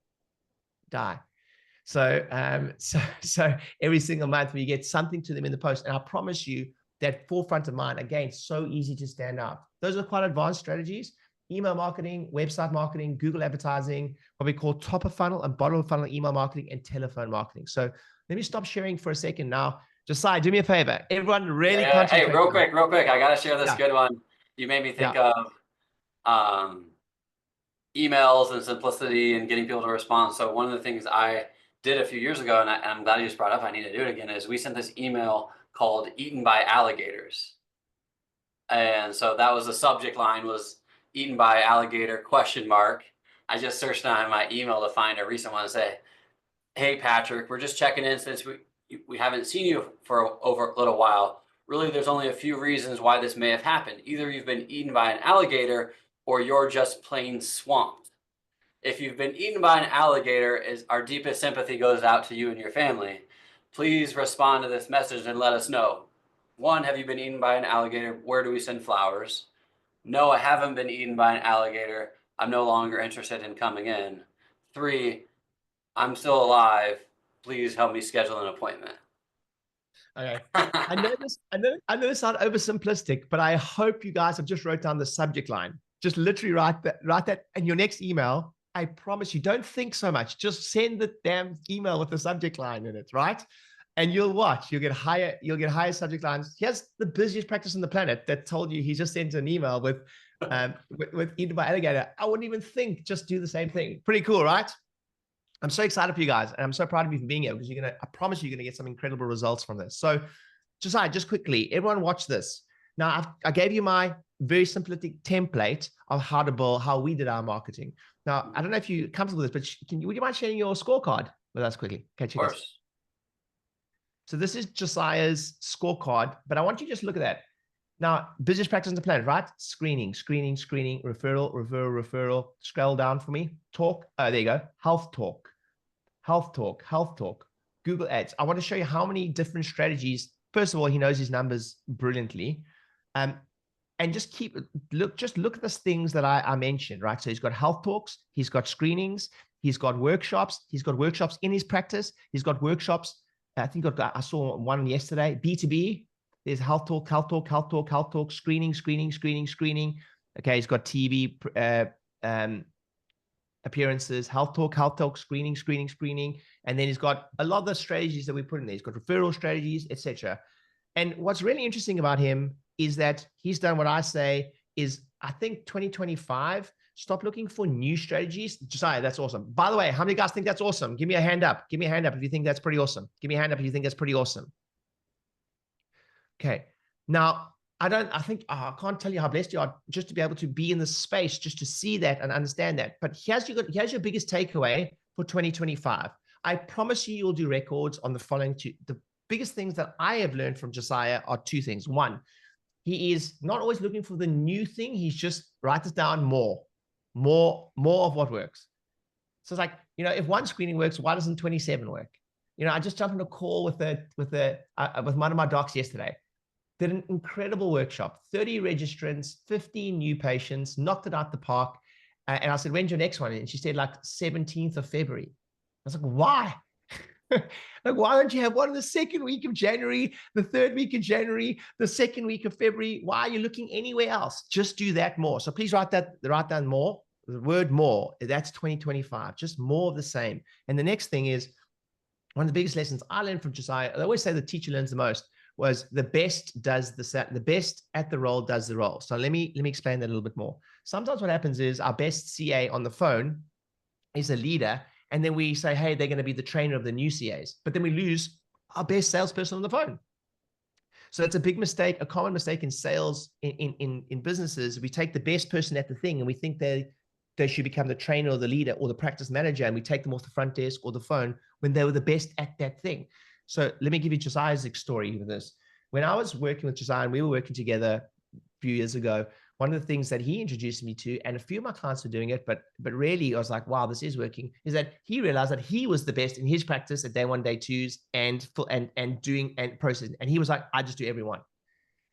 die. So every single month we get something to them in the post. And I promise you that forefront of mind, again, so easy to stand out. Those are quite advanced strategies. Email marketing, website marketing, Google advertising, what we call top of funnel and bottom of funnel email marketing, and telephone marketing. So let me stop sharing for a second now. Josiah, do me a favor. Everyone really concentrate. Hey, real quick. I got to share this good one. You made me think of emails and simplicity and getting people to respond. So one of the things I did a few years ago, and I'm glad you just brought up, I need to do it again, is we sent this email called "Eaten by Alligators." And so that was the subject line, was "Eaten by Alligator?" ? I just searched on my email to find a recent one and say, "Hey, Patrick, we're just checking in since we haven't seen you for over a little while. Really, there's only a few reasons why this may have happened. Either you've been eaten by an alligator or you're just plain swamped. If you've been eaten by an alligator, our deepest sympathy goes out to you and your family. Please respond to this message and let us know. 1, have you been eaten by an alligator? Where do we send flowers? No, I haven't been eaten by an alligator. I'm no longer interested in coming in. 3, I'm still alive. Please help me schedule an appointment." Okay. I know this sounds oversimplistic, but I hope you guys have just wrote down the subject line. Just literally write that in your next email. I promise you, don't think so much. Just send the damn email with the subject line in it, right? And you'll watch, you'll get higher subject lines. He has the busiest practice on the planet that told you he just sent an email with eaten by alligator. I wouldn't even think, just do the same thing. Pretty cool, right? I'm so excited for you guys. And I'm so proud of you for being here because I promise you're going to get some incredible results from this. So Josiah, just quickly, everyone watch this. Now, I gave you my very simplistic template of how we did our marketing. Now, I don't know if you're comfortable with this, but would you mind sharing your scorecard with us quickly? Okay, check this. So this is Josiah's scorecard, but I want you to just look at that. Now, business practice on the planet, right? Screening, referral. Scroll down for me. Talk. Oh, there you go. Health talk. Google Ads. I want to show you how many different strategies. First of all, he knows his numbers brilliantly. And just look at the things that I mentioned, right? So he's got health talks, he's got screenings, he's got workshops in his practice, he's got workshops. I think I saw one yesterday, B2B. There's health talk, screening. Okay, he's got TV appearances, health talk, screening. And then he's got a lot of the strategies that we put in there. He's got referral strategies, etc. And what's really interesting about him is that he's done what I say is, I think 2025, stop looking for new strategies. Josiah, that's awesome. By the way, how many guys think that's awesome? Give me a hand up. Give me a hand up if you think that's pretty awesome. Give me a hand up if you think that's pretty awesome. Okay. Now, I can't tell you how blessed you are just to be able to be in this space, just to see that and understand that. But here's your biggest takeaway for 2025. I promise you'll do records on the following two. The biggest things that I have learned from Josiah are two things. One, he is not always looking for the new thing. He's just, write this down, more of what works. So it's like, if one screening works, why doesn't 27 work? I just jumped on a call with one of my docs yesterday. Did an incredible workshop, 30 registrants, 15 new patients, knocked it out the park. And I said, when's your next one? And she said, like 17th of February. I was like, why? Like, why don't you have one in the second week of January, the third week of January, the second week of February? Why are you looking anywhere else? Just do that more. So please write down more. The word more, that's 2025, just more of the same. And the next thing is, one of the biggest lessons I learned from Josiah, I always say the teacher learns the most, was the best at the role does the role. So let me explain that a little bit more. Sometimes what happens is our best CA on the phone is a leader, and then we say, hey, they're going to be the trainer of the new CAs, but then we lose our best salesperson on the phone. So it's a big mistake, a common mistake in sales, in businesses. We take the best person at the thing and we think they should become the trainer or the leader or the practice manager, and we take them off the front desk or the phone when they were the best at that thing. So let me give you Josiah's story with this. When I was working with Josiah and we were working together a few years ago, one of the things that he introduced me to, and a few of my clients were doing it, but really I was like, wow, this is working, is that he realized that he was the best in his practice at day one, day twos, and doing and processing. And he was like, I just do everyone.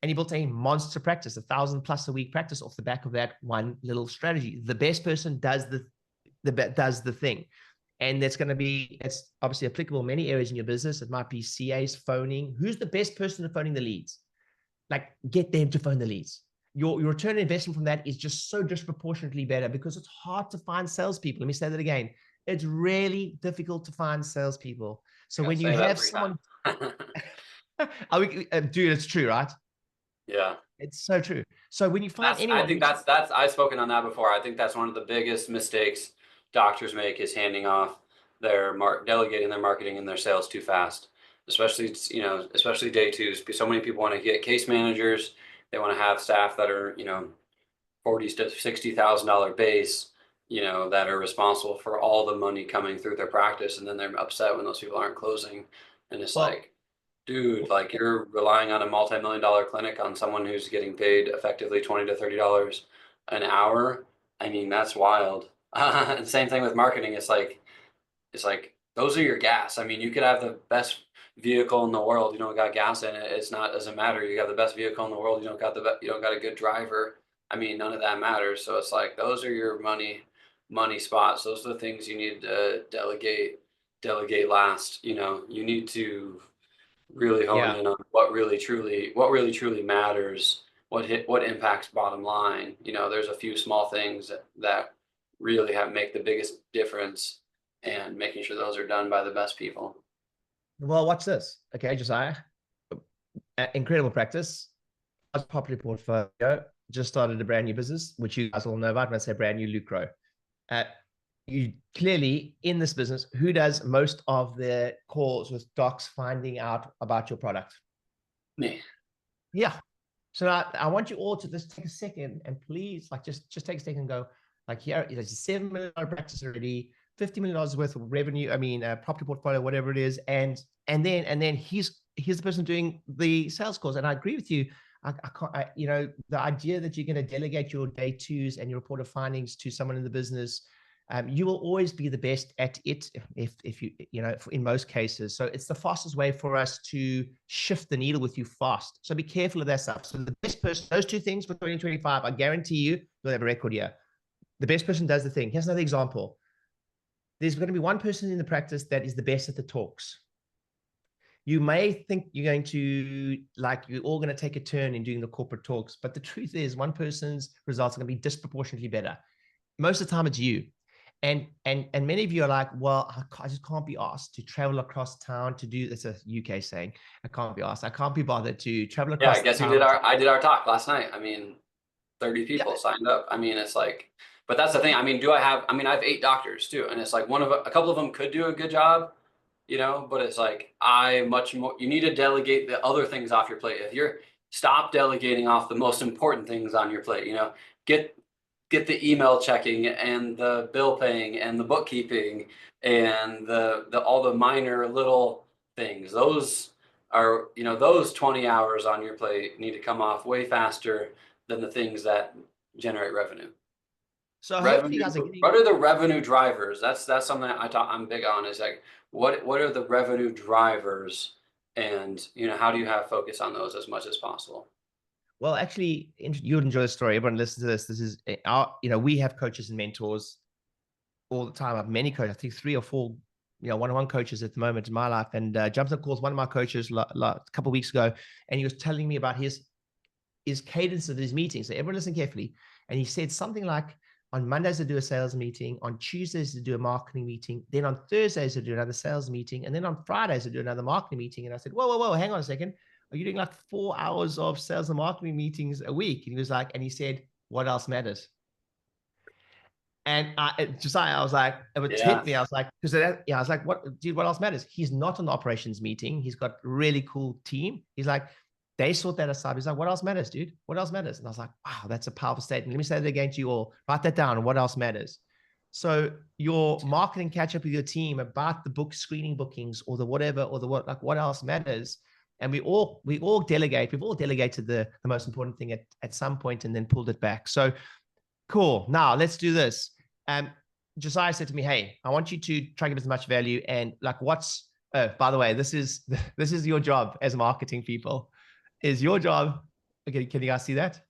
And he built a monster practice, 1,000+ a week practice off the back of that one little strategy. The best person does the thing. And it's obviously applicable in many areas in your business. It might be CAs phoning. Who's the best person at phoning the leads? Like, get them to phone the leads. Your return on investment from that is just so disproportionately better, because it's hard to find salespeople. Let me say that again. It's really difficult to find salespeople. So when you have someone, dude, it's true, right? Yeah, it's so true. So when you find anyone, I think that's I've spoken on that before. I think that's one of the biggest mistakes doctors make, is handing off delegating their marketing and their sales too fast, especially day twos. So many people want to get case managers. They want to have staff that are, $40,000 to $60,000 base, that are responsible for all the money coming through their practice. And then they're upset when those people aren't closing. And it's like, dude, like, you're relying on a multi-million-dollar clinic on someone who's getting paid effectively $20 to $30 an hour. I mean, that's wild. And same thing with marketing. It's like, those are your gas. I mean, you could have the best vehicle in the world, you don't got gas in it. Doesn't matter. You got the best vehicle in the world, you don't got a good driver. I mean, none of that matters. So it's like, those are your money spots. Those are the things you need to delegate last. You need to really hone in on what really truly matters, what impacts bottom line. There's a few small things that really make the biggest difference, and making sure those are done by the best people. Well, watch this. Okay, Josiah. Incredible practice. Property portfolio. Just started a brand new business, which you guys all know about when I say brand new, Lucro. Uh, you clearly in this business, who does most of the calls with docs finding out about your product? Me. Yeah. So I want you all to just take a second and please, like, just take a second and go, like, here, it's a $7 million practice already, $50 million worth of revenue. I mean, property portfolio, whatever it is, and then he's the person doing the sales calls. And I agree with you. I can't, you know, the idea that you're going to delegate your day twos and your report of findings to someone in the business, you will always be the best at it if you, you know, in most cases. So it's the fastest way for us to shift the needle with you fast. So be careful of that stuff. So the best person, those two things for 2025, I guarantee you'll have a record year. The best person does the thing. Here's another example. There's going to be one person in the practice that is the best at the talks. You may think you're going to, like, you're all going to take a turn in doing the corporate talks, but the truth is one person's results are going to be disproportionately better. Most of the time it's you. And many of you are like, well, I just can't be asked to travel across town to do, it's a UK saying, I can't be asked. I can't be bothered to travel across Yeah, I guess town. I did our talk last night. I mean, 30 people signed up. I mean, it's like, but that's the thing. I mean, I have 8 doctors too. And it's like a couple of them could do a good job, you know, but it's like, you need to delegate the other things off your plate. Stop delegating off the most important things on your plate, you know, get the email checking and the bill paying and the bookkeeping and the all the minor little things. Those are, you know, those 20 hours on your plate need to come off way faster than the things that generate revenue. So hopefully you Revenue, guys are getting, what are the revenue drivers? That's something I'm big on, is like, what are the revenue drivers, and, you know, how do you have focus on those as much as possible? well, actually, you would enjoy the story. Everyone listen to this. This is our, you know, we have coaches and mentors all the time. I have many coaches, I think 3 or 4, you know, one-on-one coaches at the moment in my life. And jumped on calls one of my coaches a couple of weeks ago, and he was telling me about his cadence of his meetings. So everyone listen carefully. And he said something like, on Mondays to do a sales meeting, on Tuesdays to do a marketing meeting, then on Thursdays to do another sales meeting, and then on Fridays to do another marketing meeting. And I said, whoa, hang on a second. Are you doing like 4 hours of sales and marketing meetings a week? And he was like, and he said, what else matters? And Josiah, I was like, it hit me. I was like, I was like, what, dude, what else matters? He's not on the operations meeting. He's got a really cool team. He's like, they sort that aside. He's like, what else matters, dude? What else matters? And I was like, wow, that's a powerful statement. Let me say that again to you all. Write that down. What else matters? So your marketing catch up with your team about the book screening bookings or the whatever, or the what else matters. And we all delegate. We've all delegated the most important thing at some point and then pulled it back. So cool. Now let's do this. Josiah said to me, hey, I want you to try to give as much value. And like, by the way, this is your job as marketing people. Is your job. Okay, can you guys see that?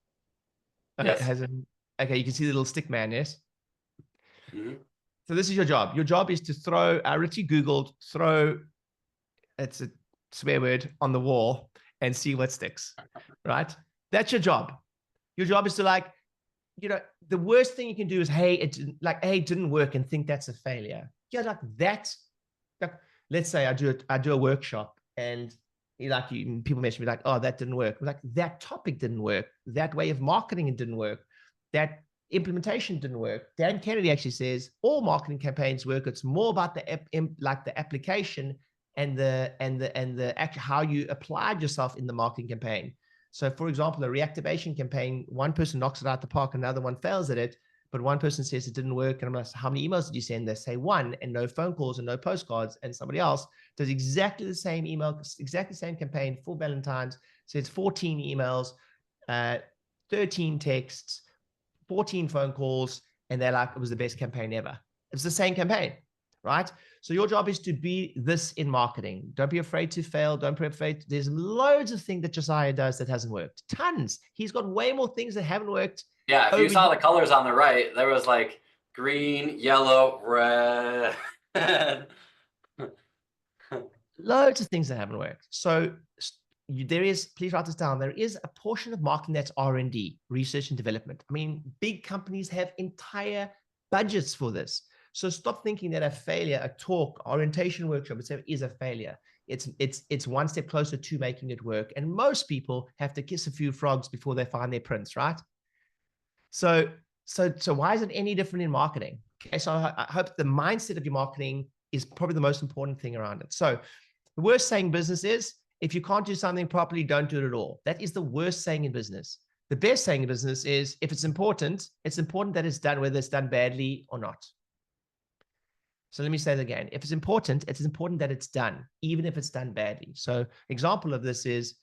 Yes. Okay, you can see the little stick man, yes? Mm-hmm. So this is your job. Your job is to throw, I literally Googled, it's a swear word, on the wall and see what sticks, right? That's your job. Your job is to, like, you know, the worst thing you can do is, hey, it didn't work, and think that's a failure. Yeah, like that. Like, let's say I do a workshop, and people mention me like, oh, that didn't work. Like, that topic didn't work. That way of marketing, it didn't work. That implementation didn't work. Dan Kennedy actually says all marketing campaigns work. It's more about the application and the how you applied yourself in the marketing campaign. So, for example, a reactivation campaign, one person knocks it out the park, another one fails at it, but one person says it didn't work. And I'm like, how many emails did you send? They say 1, and no phone calls and no postcards. And somebody else does exactly the same email, exactly the same campaign for Valentine's, says 14 emails, 13 texts, 14 phone calls, and they're like, it was the best campaign ever. It's the same campaign, right? So your job is to be this in marketing. Don't be afraid to fail. Don't be afraid. There's loads of things that Josiah does that hasn't worked. Tons. He's got way more things that haven't worked. Yeah, if you saw the colors on the right, there was like green, yellow, red. Loads of things that haven't worked. So please write this down. There is a portion of marketing that's R&D, research and development. I mean, big companies have entire budgets for this. So stop thinking that a failure, a talk, orientation workshop, etc., is a failure. It's one step closer to making it work. And most people have to kiss a few frogs before they find their prince, right? So why is it any different in marketing? Okay, so I hope the mindset of your marketing is probably the most important thing around it. So the worst saying in business is, if you can't do something properly, don't do it at all. That is the worst saying in business. The best saying in business is, if it's important that it's done, whether it's done badly or not. So let me say that again. If it's important that it's done, even if it's done badly. So example of this is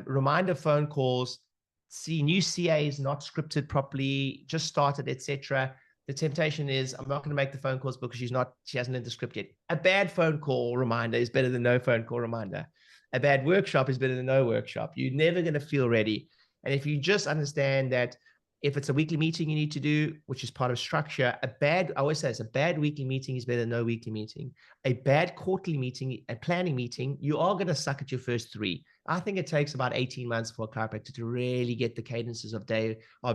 reminder phone calls, see new CAs not scripted properly, just started, etc. The temptation is, I'm not going to make the phone calls because she hasn't learned the script yet. A bad phone call reminder is better than no phone call reminder. A bad workshop is better than no workshop. You're never going to feel ready. And if you just understand that, if it's a weekly meeting you need to do, which is part of structure, I always say, it's a bad weekly meeting is better than no weekly meeting. A bad quarterly meeting, a planning meeting, you are going to suck at your first 3. I think it takes about 18 months for a chiropractor to really get the cadences of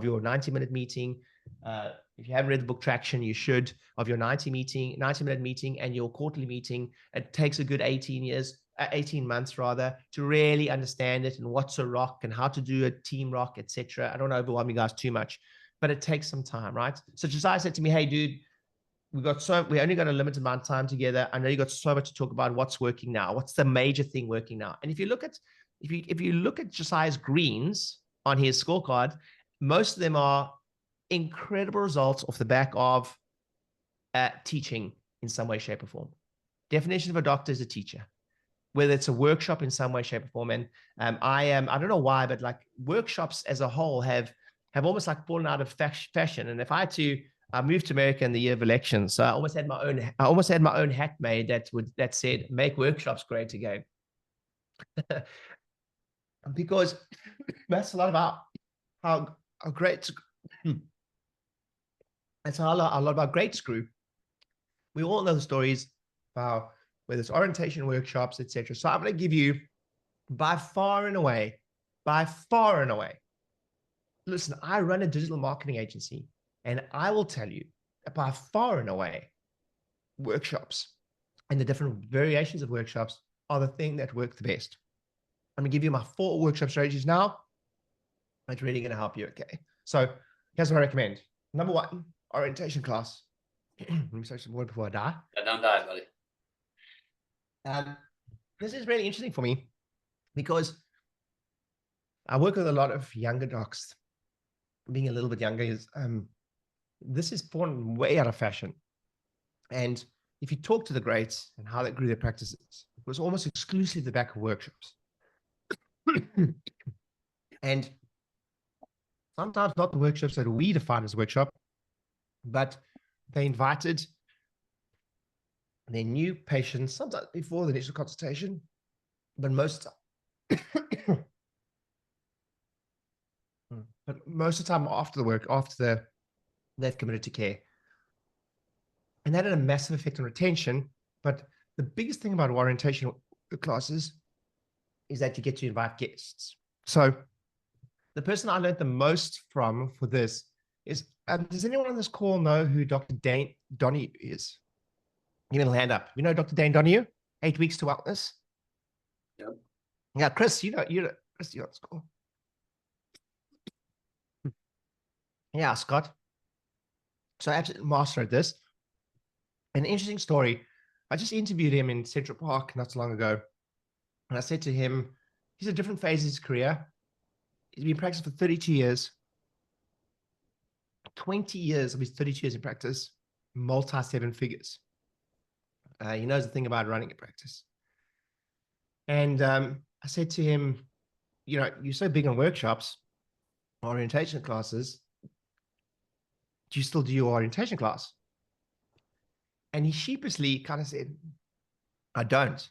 your 90-minute meeting. If you haven't read the book Traction, you should, of your 90-minute meeting and your quarterly meeting. It takes a good 18 months rather, to really understand it and what's a rock and how to do a team rock, etc. I don't want to overwhelm you guys too much, but it takes some time, right? So Josiah said to me, hey, dude, we only got a limited amount of time together. I know you got so much to talk about. What's working now? What's the major thing working now? And if you look at Josiah's greens on his scorecard, most of them are incredible results off the back of teaching in some way, shape, or form. Definition of a doctor is a teacher, whether it's a workshop in some way, shape, or form. And I don't know why, but like workshops as a whole have almost like fallen out of fashion. And if I moved to America in the year of elections, so I almost had my own hat made that said, make workshops great again. Because that's a lot about how great, that's a lot about great screw. We all know the stories about whether it's orientation workshops, etc. So I'm going to give you by far and away, listen, I run a digital marketing agency, and I will tell you that by far and away, workshops and the different variations of workshops are the thing that work the best. I'm going to give you my 4 workshop strategies now. It's really going to help you, okay? So here's what I recommend. Number 1, orientation class. Let me say some word before I die. Yeah, don't die, buddy. This is really interesting for me because I work with a lot of younger docs. Being a little bit younger is this is fallen way out of fashion. And if you talk to the greats and how they grew their practices, it was almost exclusively the back of workshops. And sometimes not the workshops that we define as workshop, but they invited their new patients, sometimes before the initial consultation, but most of the time after the work, they've committed to care. And that had a massive effect on retention. But the biggest thing about orientation classes is that you get to invite guests. So the person I learned the most from for this is, does anyone on this call know who Dr. Dane Donahue is? Give me a hand up. You know Dr. Dane Donahue? 8 Weeks to Wellness. Yep. Yeah, Chris, Chris, you're on this call. Yeah, Scott. So I actually mastered this. An interesting story. I just interviewed him in Central Park not so long ago. And I said to him, he's at different phases of his career. He's been practicing for 32 years. 20 years of his 32 years in practice, multi-7 figures. He knows the thing about running a practice. And I said to him, you're so big on workshops, orientation classes. Do you still do your orientation class? And he sheepishly kind of said, I don't,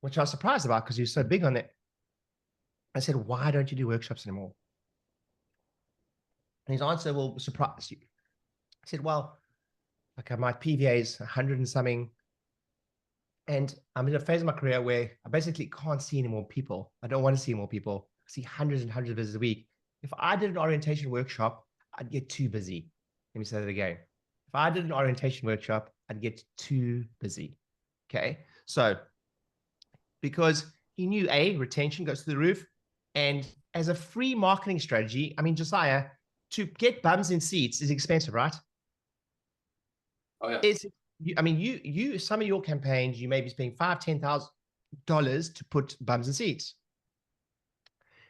which I was surprised about because he was so big on it. I said, why don't you do workshops anymore? And his answer will surprise you. I said, well, like my PVA is 100 and something. And I'm in a phase of my career where I basically can't see any more people. I don't want to see more people. I see hundreds and hundreds of visits a week. If I did an orientation workshop, I'd get too busy. Let me say that again. If I did an orientation workshop, I'd get too busy. Okay. So because he knew retention goes to the roof. And as a free marketing strategy, I mean, Josiah, to get bums in seats is expensive, right? Oh yeah. I mean, you some of your campaigns, you may be spending $5,000-$10,000 to put bums in seats.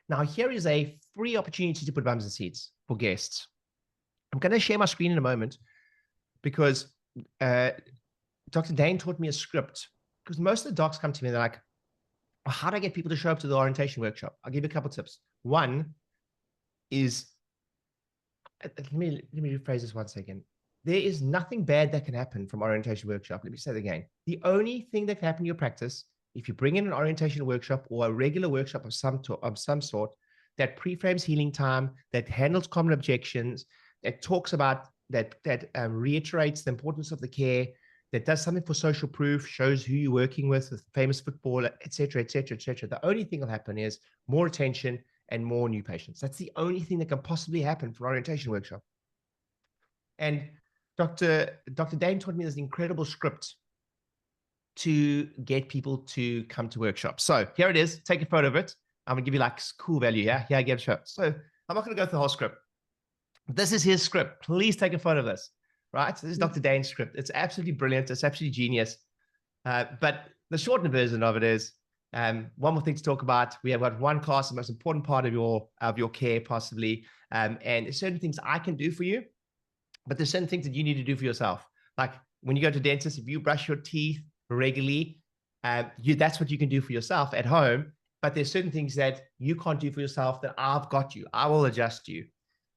Now, here is a free opportunity to put bums in seats for guests. I'm going to share my screen in a moment because Dr. Dane taught me a script, because most of the docs come to me and they're like, well, how do I get people to show up to the orientation workshop? I'll give you a couple of tips. One is, let me rephrase this one second. There is nothing bad that can happen from orientation workshop. Let me say that again. The only thing that can happen in your practice, if you bring in an orientation workshop or a regular workshop of some sort that pre-frames healing time, that handles common objections, that talks about, that reiterates the importance of the care, that does something for social proof, shows who you're working with famous footballer, et cetera, et cetera, et cetera. The only thing that will happen is more attention and more new patients. That's the only thing that can possibly happen for an orientation workshop. And Dr. Dane taught me this incredible script to get people to come to workshops. So here it is. Take a photo of it. I'm going to give you like cool value. Yeah, I get a show. So I'm not going to go through the whole script. This is his script. Please take a photo of this. Right? So this is Dr. Dane's script. It's absolutely brilliant. It's absolutely genius. But the shortened version of it is, one more thing to talk about. We have got one class, the most important part of your care, possibly. And there's certain things I can do for you, but there's certain things that you need to do for yourself. Like when you go to dentist, if you brush your teeth regularly, that's what you can do for yourself at home. But there's certain things that you can't do for yourself that I've got you. I will adjust you.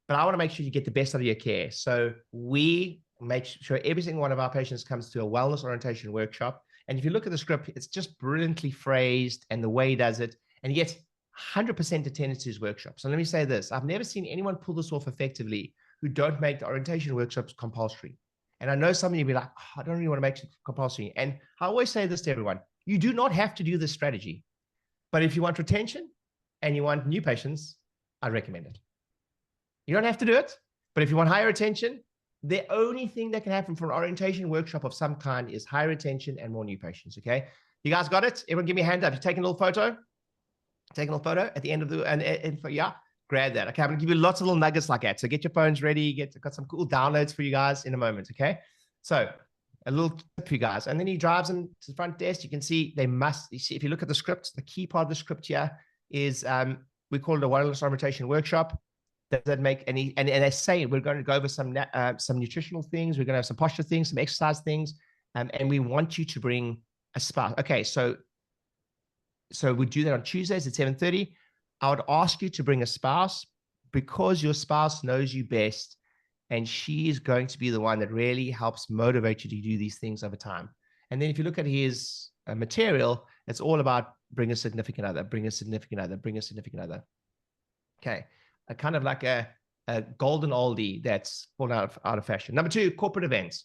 But I want to make sure you get the best out of your care. So we make sure every single one of our patients comes to a wellness orientation workshop. And if you look at the script, it's just brilliantly phrased and the way he does it. And he gets 100% attendance to his workshop. So let me say this. I've never seen anyone pull this off effectively who don't make the orientation workshops compulsory. And I know some of you will be like, oh, I don't really want to make it compulsory. And I always say this to everyone. You do not have to do this strategy. But if you want retention and you want new patients, I recommend it. You don't have to do it, but if you want higher retention, the only thing that can happen for an orientation workshop of some kind is higher retention and more new patients, okay? You guys got it? Everyone give me a hand up. You're taking a little photo? Taking a little photo at the end of the, yeah, grab that. Okay, I'm gonna give you lots of little nuggets like that. So get your phones ready, got some cool downloads for you guys in a moment, okay? So a little tip for you guys. And then he drives them to the front desk. You can see you see, if you look at the script, the key part of the script here is, we call it a wellness orientation workshop. Does that make any, and they say we're going to go over some nutritional things, we're going to have some posture things, some exercise things, and we want you to bring a spouse. Okay, so we do that on Tuesdays at 7:30. I would ask you to bring a spouse because your spouse knows you best, and she is going to be the one that really helps motivate you to do these things over time. And then if you look at his material, it's all about bring a significant other, bring a significant other, bring a significant other. Okay. A kind of like a golden oldie that's fallen out of fashion. Number 2, corporate events.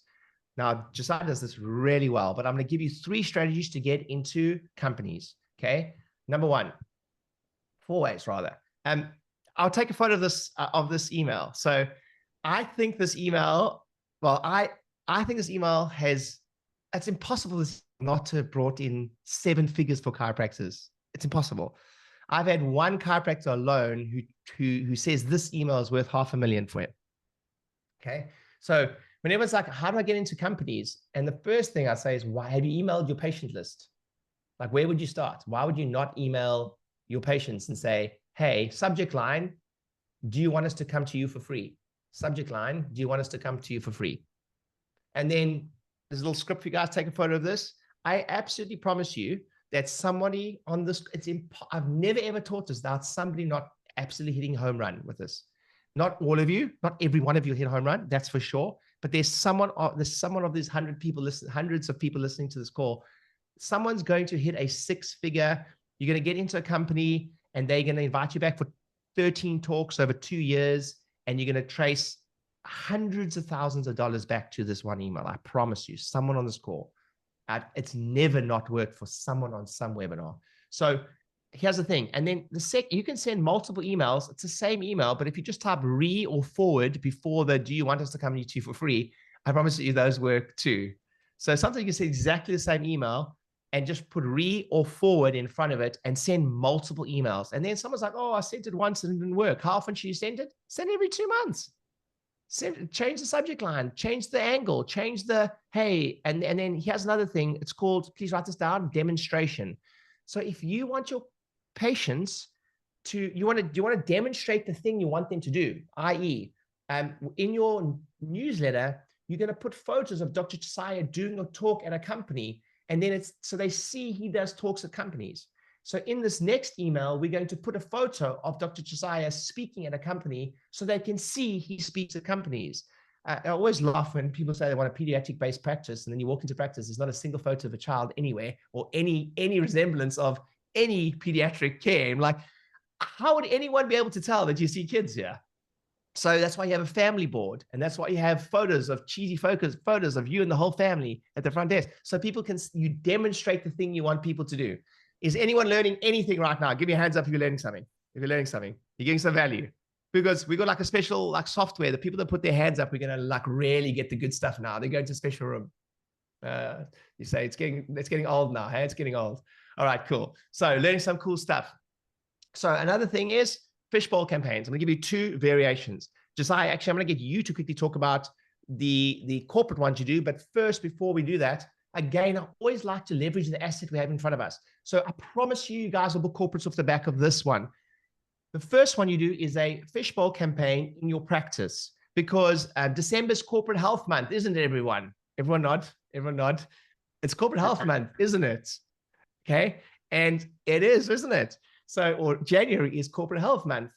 Now, Josiah does this really well, but I'm going to give you 3 strategies to get into companies. Okay. Number 1, 4 ways rather. I'll take a photo of this email. So I think this email, well, I think this email it's impossible not to have brought in 7 figures for chiropractors. It's impossible. I've had one chiropractor alone who says this email is worth $500,000 for him. Okay. So when everyone's like, how do I get into companies? And the first thing I say is, why have you emailed your patient list? Like, where would you start? Why would you not email your patients and say, hey, subject line, do you want us to come to you for free? Subject line, do you want us to come to you for free? And then there's a little script for you guys. Take a photo of this. I absolutely promise you that somebody on this, I've never ever taught this without somebody not absolutely hitting a home run with this. Not all of you, not every one of you hit a home run, that's for sure. But there's someone of these 100 people hundreds of people listening to this call. Someone's going to hit a 6-figure. You're going to get into a company and they're going to invite you back for 13 talks over 2 years. And you're going to trace hundreds of thousands of dollars back to this one email. I promise you, someone on this call. It's never not worked for someone on some webinar. So here's the thing. And then you can send multiple emails. It's the same email, but if you just type re or forward before the, do you want us to come to you for free? I promise you those work too. So sometimes you can send exactly the same email and just put re or forward in front of it and send multiple emails. And then someone's like, oh, I sent it once and it didn't work. How often should you send it? Send it every 2 months. Change the subject line, change the angle, change the, hey, and then here's another thing. It's called, please write this down, demonstration. So if you want your patients to, you want to demonstrate the thing you want them to do, i.e., in your newsletter, you're going to put photos of Dr. Josiah doing a talk at a company, and then it's so they see he does talks at companies. So in this next email, we're going to put a photo of Dr. Josiah speaking at a company so they can see he speaks at companies. I always laugh when people say they want a pediatric-based practice, and then you walk into practice, there's not a single photo of a child anywhere or any resemblance of any pediatric care. I'm like, how would anyone be able to tell that you see kids here? So that's why you have a family board, and that's why you have photos of cheesy photos of you and the whole family at the front desk, so people can, you demonstrate the thing you want people to do. Is anyone learning anything right now? Give me a hands up if you're learning something. If you're learning something, you're getting some value. Because we got like a special like software. The people that put their hands up, we're gonna like really get the good stuff now. They're going to a special room. You say it's getting old now. Hey, it's getting old. All right, cool. So learning some cool stuff. So another thing is fishbowl campaigns. I'm gonna give you 2 variations. Josiah, actually, I'm gonna get you to quickly talk about the corporate ones you do. But first, before we do that, again, I always like to leverage the asset we have in front of us. So I promise you guys will book corporates off the back of this one. The first one you do is a fishbowl campaign in your practice, because December's corporate health month, isn't it, everyone? Everyone nod, everyone nod. It's corporate health month, isn't it? Okay, and it is, isn't it? So, or January is corporate health month.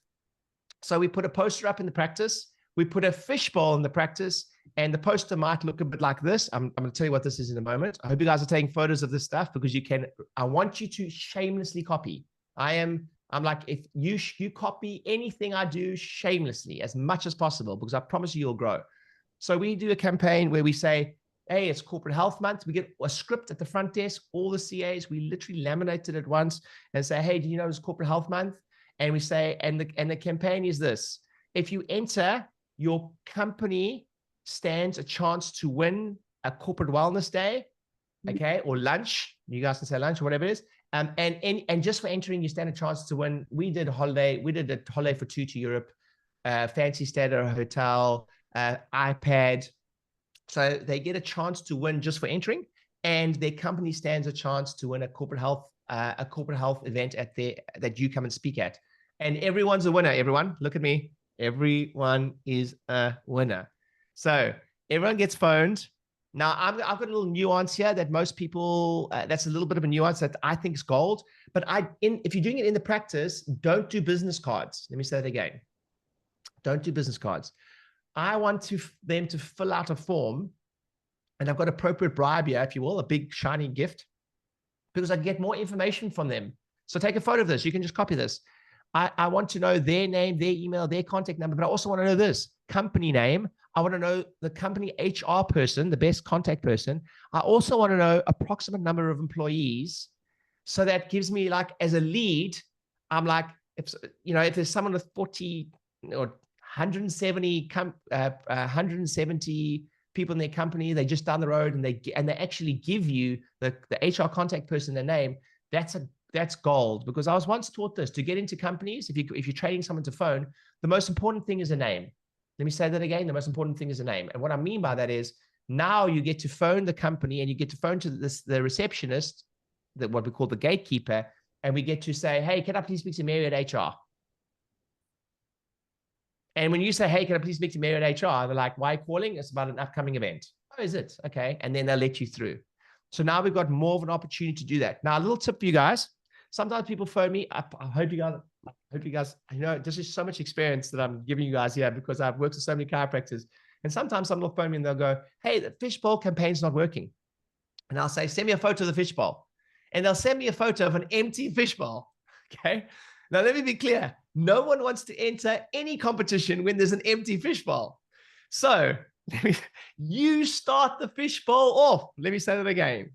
So we put a poster up in the practice, we put a fishbowl in the practice, and the poster might look a bit like this. I'm going to tell you what this is in a moment. I hope you guys are taking photos of this stuff, because you can, I want you to shamelessly copy. I'm like, if you copy anything I do shamelessly as much as possible, because I promise you'll grow. So we do a campaign where we say, hey, it's corporate health month. We get a script at the front desk, all the CAs, we literally laminate it at once and say, hey, do you know it's corporate health month? And we say, and the campaign is this: if you enter, your company stands a chance to win a corporate wellness day, okay, or lunch. You guys can say lunch or whatever it is. And just for entering, you stand a chance to win. We did a holiday for 2 to Europe, fancy stay at a hotel, iPad. So they get a chance to win just for entering, and their company stands a chance to win a corporate health event that you come and speak at. And everyone's a winner. Everyone, look at me. Everyone is a winner. So everyone gets phoned. Now, I've got a little nuance here that most people, that's a little bit of a nuance that I think is gold. But if you're doing it in the practice, don't do business cards. Let me say that again. Don't do business cards. I want them to fill out a form, and I've got appropriate bribe here, if you will, a big shiny gift, because I get more information from them. So take a photo of this. You can just copy this. I want to know their name, their email, their contact number, but I also want to know this company name. I want to know the company HR person, the best contact person. I also want to know approximate number of employees. So that gives me, like, as a lead, I'm like, if there's someone with 40 or 170 people in their company, they're just down the road, and they actually give you the HR contact person, their name. That's gold, because I was once taught this: to get into companies, if you're trading someone to phone, the most important thing is a name. Let me say that again. The most important thing is a name. And what I mean by that is, now you get to phone the company, and you get to phone to the receptionist, what we call the gatekeeper, and we get to say, hey, can I please speak to Mary at HR? And when you say, hey, can I please speak to Mary at HR? They're like, why are you calling? It's about an upcoming event. Oh, is it? Okay. And then they'll let you through. So now we've got more of an opportunity to do that. Now, a little tip for you guys. Sometimes people phone me. I hope you guys, this is so much experience that I'm giving you guys here, because I've worked with so many chiropractors. And sometimes someone will phone me and they'll go, hey, the fishbowl campaign's not working. And I'll say, send me a photo of the fishbowl. And they'll send me a photo of an empty fishbowl. Okay. Now, let me be clear. No one wants to enter any competition when there's an empty fishbowl. So you start the fishbowl off. Let me say that again.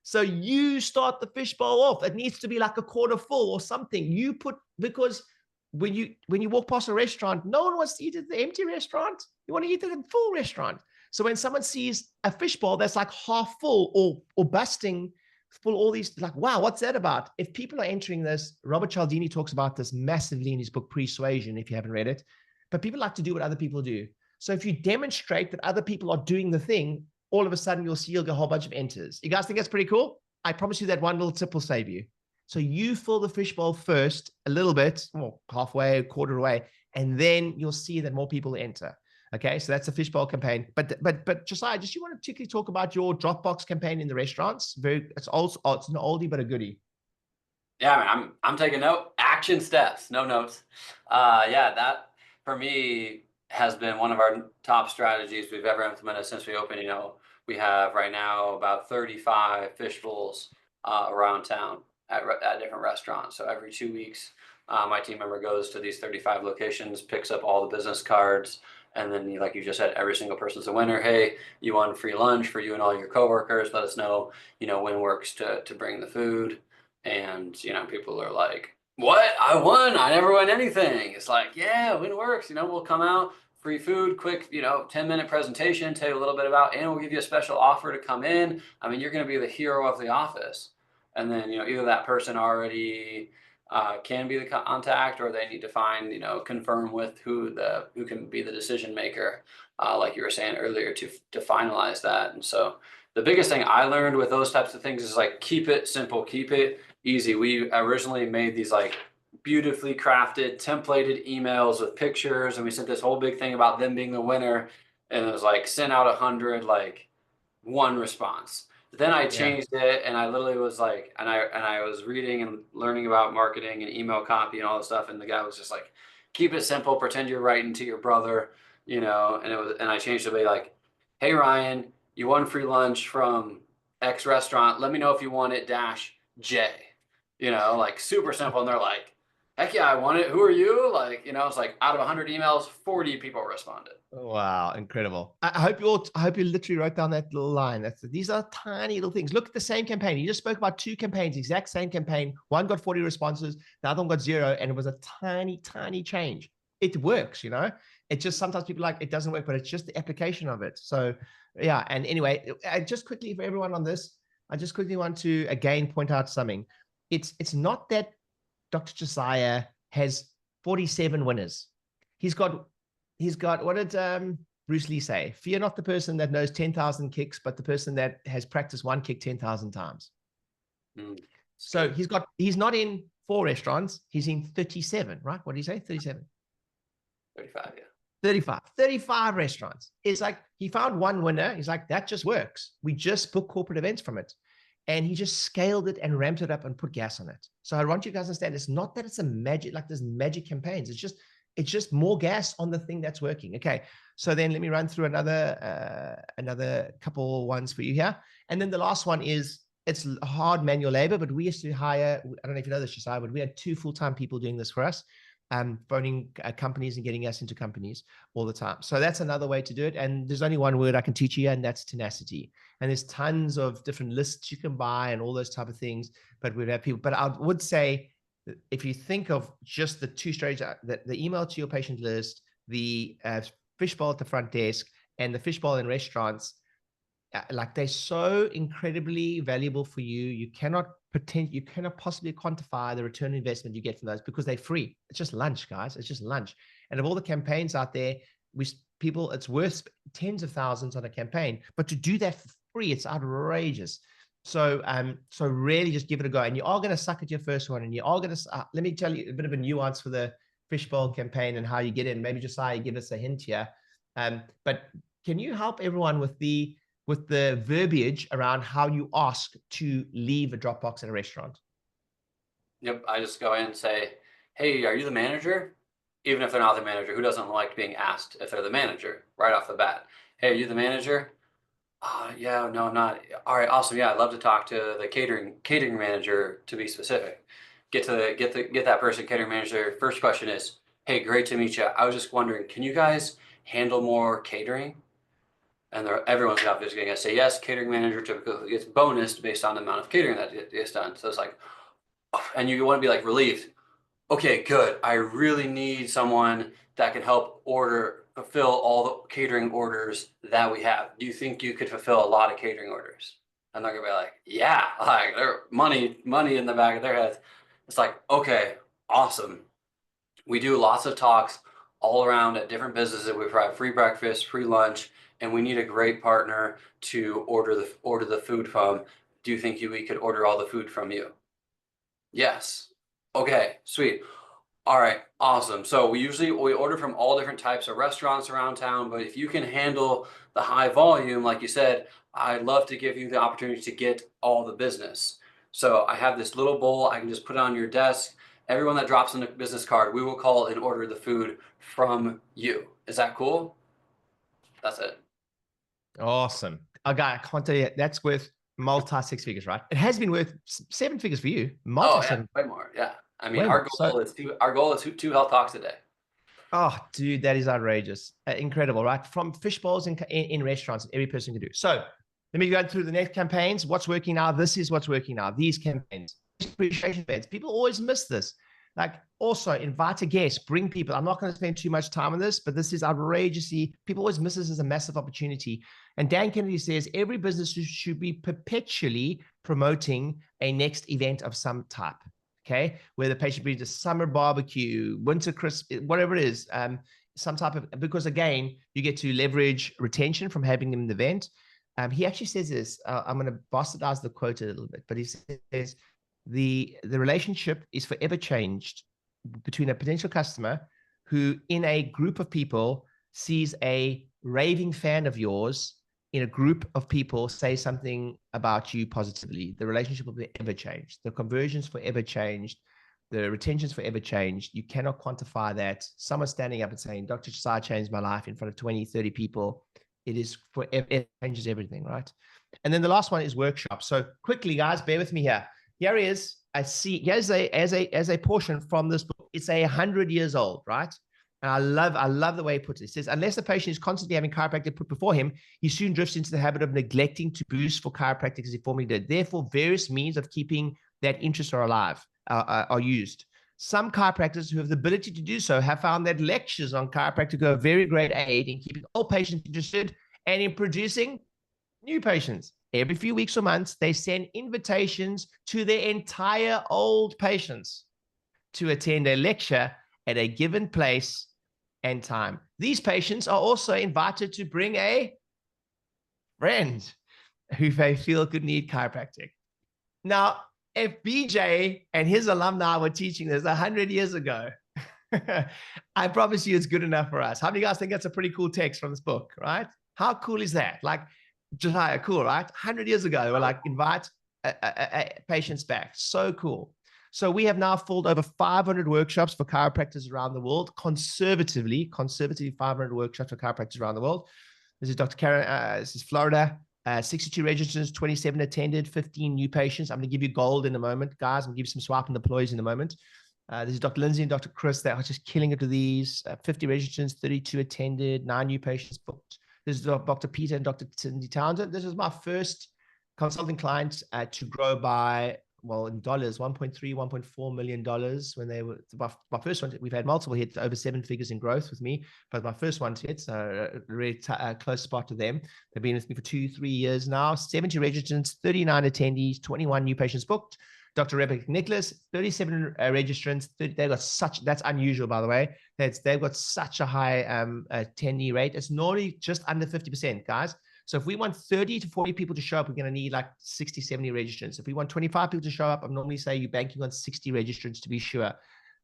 So you start the fishbowl off. It needs to be like a quarter full or something. Because when you walk past a restaurant, no one wants to eat at the empty restaurant. You want to eat at a full restaurant. So when someone sees a fishbowl that's like half full or busting full all these, like, wow, what's that about? If people are entering this, Robert Cialdini talks about this massively in his book, Persuasion, if you haven't read it, but people like to do what other people do. So if you demonstrate that other people are doing the thing, all of a sudden you'll get a whole bunch of enters. You guys think that's pretty cool? I promise you that one little tip will save you. So you fill the fishbowl first, a little bit, well, halfway, quarter away, and then you'll see that more people enter. Okay, so that's a fishbowl campaign. But Josiah, just you want to particularly talk about your Dropbox campaign in the restaurants? It's also, it's an oldie but a goodie. Yeah, man, I'm taking note. Action steps, no notes. Yeah, that for me has been one of our top strategies we've ever implemented since we opened. We have right now about 35 fish bowls around town at different restaurants. So every 2 weeks, my team member goes to these 35 locations, picks up all the business cards, and then, like you just said, every single person's a winner. Hey, you won free lunch for you and all your coworkers. Let us know, when works to bring the food. And, people are like, what? I won. I never won anything. It's like, yeah, when works, we'll come out, free food, quick, 10-minute presentation, tell you a little bit about, and we'll give you a special offer to come in. I mean, you're going to be the hero of the office. And then, either that person already can be the contact, or they need to find, confirm with who can be the decision maker, like you were saying earlier, to finalize that. And so the biggest thing I learned with those types of things is like, keep it simple, keep it easy. We originally made these like beautifully crafted, templated emails with pictures, and we sent this whole big thing about them being the winner, and it was like, sent out 100, like one response. Then I changed it, and I literally was like, and I was reading and learning about marketing and email copy and all this stuff, and the guy was just like, keep it simple, pretend you're writing to your brother, and I changed it to be like, hey Ryan, you won free lunch from X restaurant. Let me know if you want it -J. Like super simple. And they're like, heck yeah, I want it. Who are you? Like, it's like out of 100 emails, 40 people responded. Wow, incredible. I hope you literally wrote down that little line. These are tiny little things. Look at the same campaign. You just spoke about 2 campaigns, exact same campaign. One got 40 responses, the other one got 0, and it was a tiny, tiny change. It works, It just, sometimes people like, it doesn't work, but it's just the application of it. So yeah. And anyway, just quickly for everyone on this, I just quickly want to again point out something. It's not that Dr. Josiah has 47 winners. He's got, what did Bruce Lee say? Fear not the person that knows 10,000 kicks, but the person that has practiced one kick 10,000 times. So he's not in 4 restaurants. He's in 37, right? What did he say? 37. 35, yeah. 35 restaurants. It's like, he found one winner. He's like, that just works. We just book corporate events from it. And he just scaled it and ramped it up and put gas on it. So I want you guys to understand, it's not that it's a magic, like there's magic campaigns. It's just more gas on the thing that's working. Okay. So then let me run through another couple ones for you here. And then the last one is, it's hard manual labor, but we used to hire, I don't know if you know this, Josiah, but we had 2 full-time people doing this for us, phoning companies and getting us into companies all the time. So that's another way to do it. And there's only one word I can teach you, and that's tenacity. And there's tons of different lists you can buy and all those type of things, but we'd have people. But I would say, if you think of just the 2 strategies, the email to your patient list, the fishbowl at the front desk, and the fishbowl in restaurants, like they're so incredibly valuable for you. You cannot possibly quantify the return on investment you get from those, because they're free. It's just lunch, guys. It's just lunch. And of all the campaigns out there, it's worth tens of thousands on a campaign, but to do that for free, it's outrageous. So really just give it a go. And you are going to suck at your first one, and you are going to, let me tell you a bit of a nuance for the fishbowl campaign and how you get in. Maybe Josiah, give us a hint here. But can you help everyone with the verbiage around how you ask to leave a Dropbox at a restaurant? Yep. I just go in and say, hey, are you the manager? Even if they're not the manager, who doesn't like being asked if they're the manager right off the bat? Hey, are you the manager? Yeah, no, I'm not. All right, awesome. Yeah, I'd love to talk to the catering manager, to be specific. Get that person, catering manager. First question is, hey, great to meet you. I was just wondering, can you guys handle more catering? And everyone's obviously going to say yes. Catering manager typically gets bonused based on the amount of catering that gets done. So it's like, and you want to be like relieved. Okay, good. I really need someone that can help fulfill all the catering orders that we have. Do you think you could fulfill a lot of catering orders? And they're gonna be like, yeah, like they're money in the back of their heads. It's like, okay, awesome. We do lots of talks all around at different businesses. We provide free breakfast, free lunch, and we need a great partner to order the food from. Do you think we could order all the food from you? Yes. Okay, sweet. All right, awesome. So we order from all different types of restaurants around town, but if you can handle the high volume, like you said, I'd love to give you the opportunity to get all the business. So I have this little bowl, I can just put it on your desk. Everyone that drops in a business card, we will call and order the food from you. Is that cool? That's it. Awesome. I can't tell you, that's worth multi six figures, right? It has been worth seven figures for you. Multi Oh yeah, seven, way more. Yeah. I mean, way more. So, our goal is two health talks a day. oh, dude, that is outrageous. Incredible, right? From fish bowls in restaurants, every person can do. So let me go through the next campaigns. What's working now? This is what's working now. These campaigns, appreciation events. People always miss this. Like, also invite a guest, bring people. I'm not going to spend too much time on this, but this is outrageously, people always miss this as a massive opportunity. And Dan Kennedy says every business should be perpetually promoting a next event of some type. Okay, where the patient brings a summer barbecue, winter Christmas, whatever it is, some type of, because again, you get to leverage retention from having them in the event. He actually says this, I'm going to bastardize the quote a little bit, but he says, the relationship is forever changed between a potential customer who in a group of people sees a raving fan of yours in a group of people say something about you positively. The relationship will be ever changed. The conversions forever changed. The retentions forever changed. You cannot quantify that. Someone standing up and saying, Dr. Josiah changed my life in front of 20, 30 people. It is forever, it changes everything, right? And then the last one is workshops. So quickly, guys, bear with me here. Here is, I see, here's a portion from this book. It's 100 years old, right? And I love the way he puts it. It says, unless the patient is constantly having chiropractic put before him, he soon drifts into the habit of neglecting to boost for chiropractic as he formerly did. Therefore, various means of keeping that interest are alive, are used. Some chiropractors who have the ability to do so have found that lectures on chiropractic are a very great aid in keeping old patients interested and in producing new patients. Every few weeks or months, they send invitations to their entire old patients to attend a lecture at a given place and time. These patients are also invited to bring a friend who they feel could need chiropractic. Now, if BJ and his alumni were teaching this 100 years ago, I promise you it's good enough for us. How many of you guys think that's a pretty cool text from this book, right? How cool is that? Like, Josiah, cool, right? 100 years ago, we're like, invite patients back. So cool. So we have now filled over 500 workshops for chiropractors around the world, conservatively 500 workshops for chiropractors around the world. This is Dr. Karen, this is Florida, 62 registrants, 27 attended, 15 new patients. I'm going to give you gold in a moment, guys. I'm going to give you some swap and deploys in a moment. This is Dr. Lindsay and Dr. Chris. They are just killing it with these. 50 registrants, 32 attended, 9 new patients booked. This is Dr. Peter and Dr. Cindy Townsend. This is my first consulting client to grow by, well, in dollars, $1.3, $1.4 million when they were, my first one, we've had multiple hits, over 7 figures in growth with me, but my first one hit, so a really close spot to them. They've been with me for 2-3 years now, 70 registrants, 39 attendees, 21 new patients booked. Dr. Rebecca Nicholas, 37 registrants. They've got such, that's unusual, by the way. They've got such a high attendee rate. It's normally just under 50%, guys. So if we want 30 to 40 people to show up, we're going to need like 60, 70 registrants. If we want 25 people to show up, I'm normally say you're banking on 60 registrants to be sure.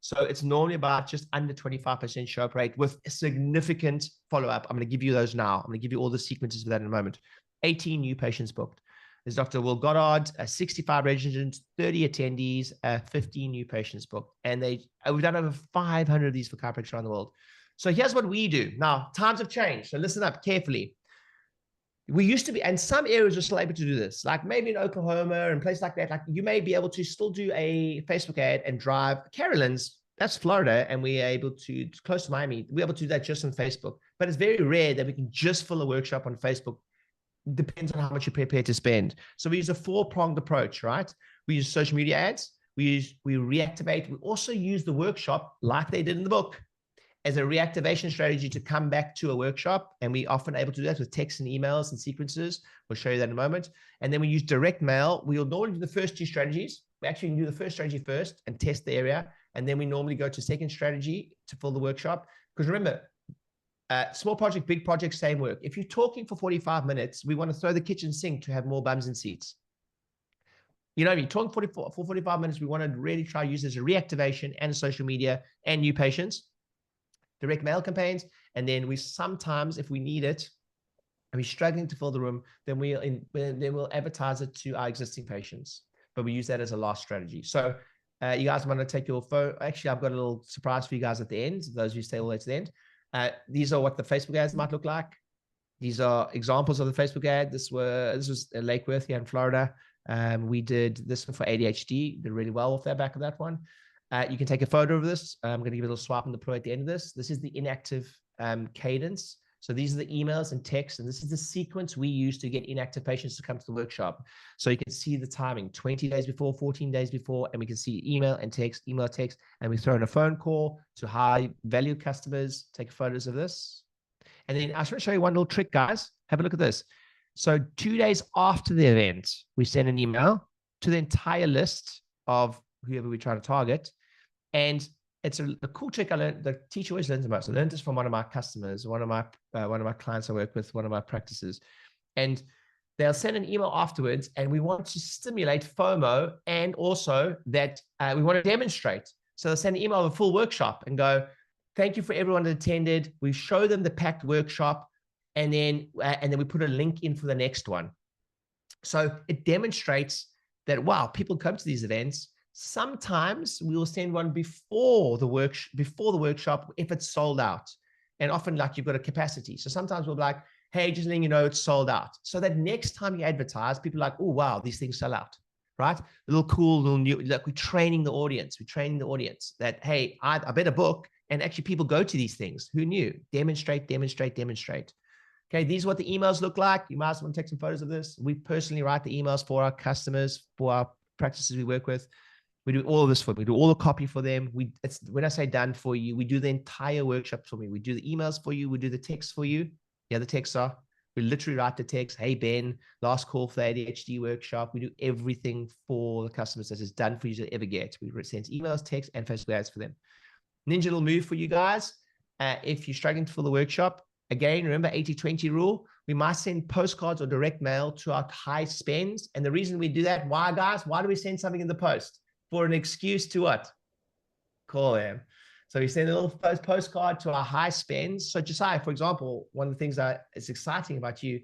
So it's normally about just under 25% show up rate with a significant follow-up. I'm going to give you those now. I'm going to give you all the sequences of that in a moment. 18 new patients booked. There's Dr. Will Goddard, 65 registrants, 30 attendees, 15 new patients booked. And we've done over 500 of these for chiropractors around the world. So here's what we do. Now, times have changed. So listen up carefully. We used to be, and some areas are still able to do this, like maybe in Oklahoma and places like that. Like you may be able to still do a Facebook ad and drive. Carolyn's, that's Florida, and we're able to, close to Miami, we're able to do that just on Facebook. But it's very rare that we can just fill a workshop on Facebook. Depends on how much you're prepared to spend. So we use a 4-pronged approach, right? We use social media ads. We reactivate. We also use the workshop like they did in the book as a reactivation strategy to come back to a workshop. And we often able to do that with texts and emails and sequences. We'll show you that in a moment. And then we use direct mail. We'll normally do the first two strategies. We actually do the first strategy first and test the area. And then we normally go to second strategy to fill the workshop. Because remember, small project, big project, same work. If you're talking for 45 minutes, we want to throw the kitchen sink to have more bums and seats. You know, if you're talking for 45 minutes, we want to really try to use this as a reactivation and social media and new patients, direct mail campaigns. And then we sometimes, if we need it, and we're struggling to fill the room, then we'll advertise it to our existing patients. But we use that as a last strategy. So you guys want to take your phone. Actually, I've got a little surprise for you guys at the end. Those of you stay all the way to the end. These are what the Facebook ads might look like. These are examples of the Facebook ad. This was Lake Worth here in Florida. We did this one for ADHD. Did really well off the back of that one. You can take a photo of this. I'm going to give it a little swipe and deploy at the end of this. This is the inactive cadence. So these are the emails and texts, and this is the sequence we use to get inactive patients to come to the workshop. So you can see the timing, 20 days before, 14 days before, and we can see email, text, and we throw in a phone call to high value customers, take photos of this. And then I just want to show you one little trick, guys. Have a look at this. So 2 days after the event, we send an email to the entire list of whoever we try to target. And it's a cool trick I learned. The teacher always learns the most. I learned this from one of my customers, one of my clients I work with, one of my practices. And they'll send an email afterwards, and we want to stimulate FOMO, and also that we want to demonstrate. So they'll send an email of a full workshop and go, thank you for everyone that attended. We show them the packed workshop, and then we put a link in for the next one. So it demonstrates that, wow, people come to these events. Sometimes we will send one before the workshop if it's sold out, and often like you've got a capacity. So sometimes we'll be like, hey, just letting you know it's sold out, so that next time you advertise, people are like, oh wow, these things sell out, right? A little cool, little new, like we're training the audience. We're training the audience that, hey, I better book, and actually people go to these things. Who knew? Demonstrate. Okay, these are what the emails look like. You might want to take some photos of this. We personally write the emails for our customers, for our practices we work with. We do all of this for them. We do all the copy for them. When I say done for you, we do the entire workshop for me. We do the emails for you. We do the text for you. Yeah, the texts are. We literally write the text. Hey, Ben, last call for the ADHD workshop. We do everything for the customers that is done for you to ever get. We send emails, text, and Facebook ads for them. Ninja little move for you guys. If you're struggling to fill the workshop, again, remember 80-20 rule. We might send postcards or direct mail to our high spends. And the reason we do that, why, guys? Why do we send something in the post? For an excuse to what? Call them. So we send a little postcard to our high spends. So Josiah, for example, one of the things that is exciting about you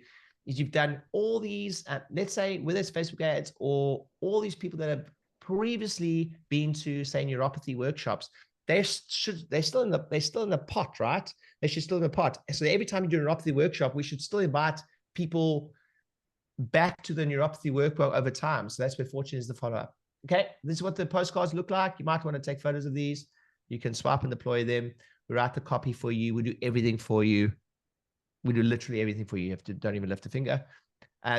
is you've done all these, let's say, whether it's Facebook ads or all these people that have previously been to, say, neuropathy workshops. They're still in the pot, right? They should still in the pot. So every time you do a neuropathy workshop, we should still invite people back to the neuropathy workshop over time. So that's where Fortune is the follow-up. Okay, this is what the postcards look like. You might want to take photos of these. You can swipe and deploy them. We write the copy for you. We do everything for you. We do literally everything for you. Don't even lift a finger.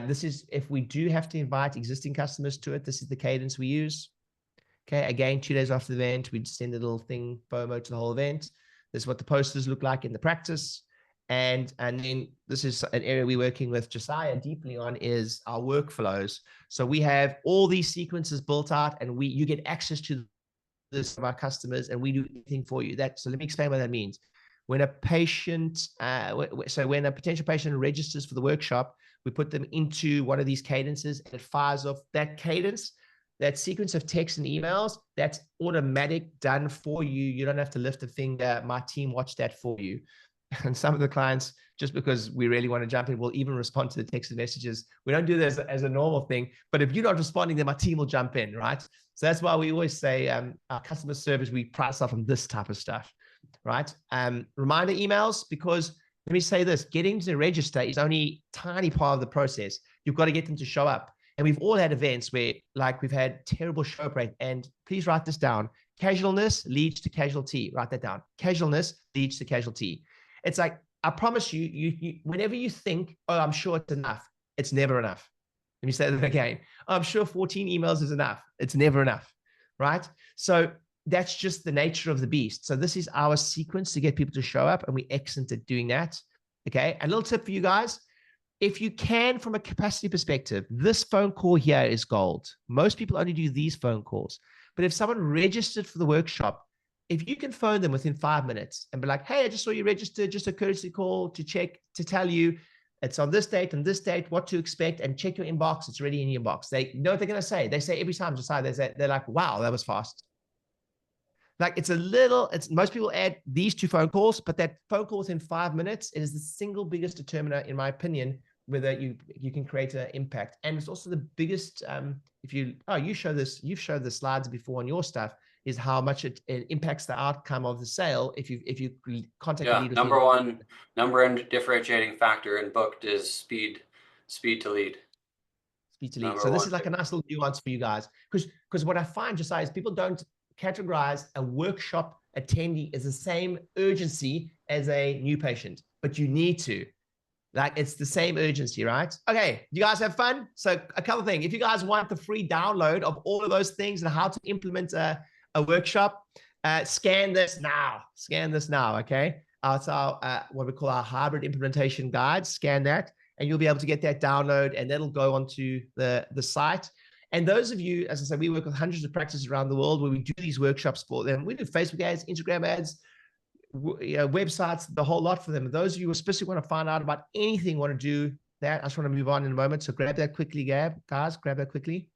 This is, if we do have to invite existing customers to it, this is the cadence we use. Okay, again, 2 days after the event, we send a little thing, FOMO, to the whole event. This is what the posters look like in the practice. And then this is an area we're working with Josiah deeply on, is our workflows. So we have all these sequences built out, and you get access to this from our customers, and we do anything for you. So let me explain what that means. When a patient, when a potential patient registers for the workshop, we put them into one of these cadences, and it fires off that cadence, that sequence of texts and emails. That's automatic, done for you. You don't have to lift a finger. My team watch that for you. And some of the clients, just because we really want to jump in, will even respond to the text and messages. We don't do this as a normal thing, but if you're not responding, then my team will jump in, right? So that's why we always say our customer service, we pride ourselves on this type of stuff, right? Reminder emails, because let me say this, getting to register is only a tiny part of the process. You've got to get them to show up. And we've all had events where, like, we've had terrible show up rate. And please write this down. Casualness leads to casualty. Write that down. Casualness leads to casualty. It's like, I promise you, whenever you think, oh, I'm sure it's enough, it's never enough. Let me say that again. Oh, I'm sure 14 emails is enough. It's never enough, right? So that's just the nature of the beast. So this is our sequence to get people to show up, and we're excellent at doing that. Okay. A little tip for you guys. If you can, from a capacity perspective, this phone call here is gold. Most people only do these phone calls. But if someone registered for the workshop, if you can phone them within 5 minutes and be like, hey, I just saw you registered, just a courtesy call to check, to tell you it's on this date and this date, what to expect, and check your inbox. It's already in your inbox. They know what they're going to say. They say every time, Josiah, they're like, wow, that was fast. Like most people add these 2 phone calls, but that phone call within 5 minutes is the single biggest determiner, in my opinion, whether you can create an impact. And it's also the biggest, you've showed the slides before on your stuff, is how much it impacts the outcome of the sale if you contact the lead. Number one differentiating factor in booked is speed to lead. Speed to lead. So this is like a nice little nuance for you guys, because what I find, Josiah, is people don't categorize a workshop attendee as the same urgency as a new patient, but you need to. Like, it's the same urgency, right? Okay, you guys have fun? So a couple of things. If you guys want the free download of all of those things and how to implement a workshop, scan this now. Scan this now, okay? It's our what we call our hybrid implementation guide. Scan that, and you'll be able to get that download, and that'll go onto the site. And those of you, as I said, we work with hundreds of practices around the world where we do these workshops for them. We do Facebook ads, Instagram ads, websites, the whole lot for them. And those of you who especially want to find out about anything, want to do that, I just want to move on in a moment. So grab that quickly, guys, grab that quickly.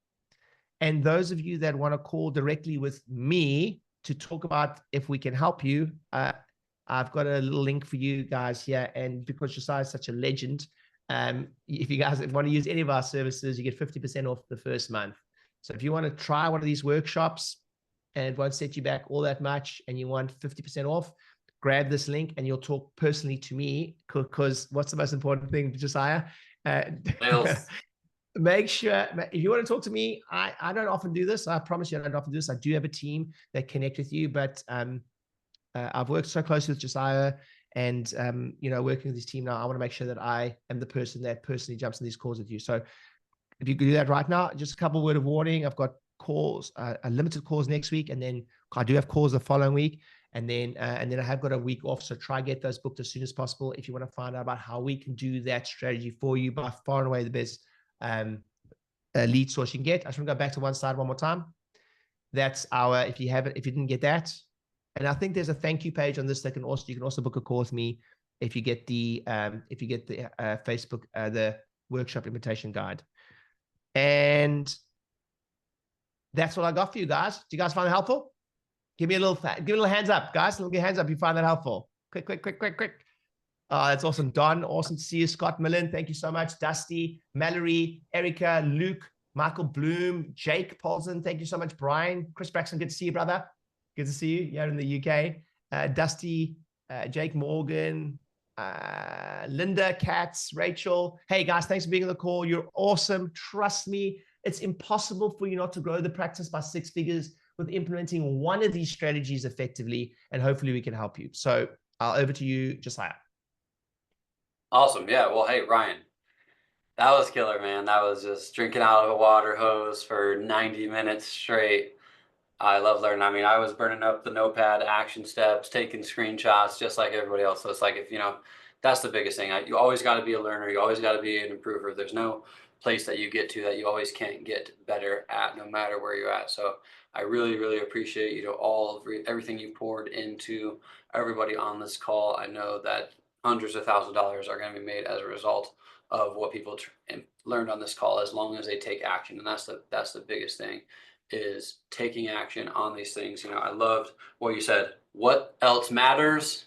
And those of you that want to call directly with me to talk about if we can help you, I've got a little link for you guys here. And because Josiah is such a legend, if you guys want to use any of our services, you get 50% off the first month. So if you want to try one of these workshops and it won't set you back all that much, and you want 50% off, grab this link and you'll talk personally to me, because what's the most important thing, Josiah? Make sure, if you want to talk to me, I don't often do this. I promise you I don't often do this. I do have a team that connect with you, but I've worked so closely with Josiah and, working with this team now, I want to make sure that I am the person that personally jumps in these calls with you. So if you could do that right now, just a couple word of warning. I've got calls, limited calls next week. And then I do have calls the following week. And then I have got a week off. So try get those booked as soon as possible. If you want to find out about how we can do that strategy for you, by far and away the best lead source you can get. I just want to go back to one slide one more time. That's our, if you didn't get that. And I think there's a thank you page on this that you can also book a call with me if you get the Facebook, the workshop invitation guide. And that's what I got for you guys. Do you guys find it helpful? Give me a little hands up, guys. Give me hands up if you find that helpful. Quick. Oh, that's awesome. Don, awesome to see you. Scott Millen, thank you so much. Dusty, Mallory, Erica, Luke, Michael Bloom, Jake Paulson, thank you so much. Brian, Chris Braxton, good to see you, brother. Good to see you. You're in the UK. Dusty, Jake Morgan, Linda, Katz, Rachel. Hey, guys, thanks for being on the call. You're awesome. Trust me, it's impossible for you not to grow the practice by 6 figures with implementing one of these strategies effectively, and hopefully we can help you. So over to you, Josiah. Awesome. Yeah. Well, hey, Ryan, that was killer, man. That was just drinking out of a water hose for 90 minutes straight. I love learning. I mean, I was burning up the notepad, action steps, taking screenshots, just like everybody else. So it's like, that's the biggest thing. You always got to be a learner. You always got to be an improver. There's no place that you get to that you always can't get better at, no matter where you're at. So I really, really appreciate, everything you poured into everybody on this call. I know that hundreds of thousands of dollars are going to be made as a result of what people learned on this call, as long as they take action. And that's the biggest thing, is taking action on these things. I loved what you said. What else matters?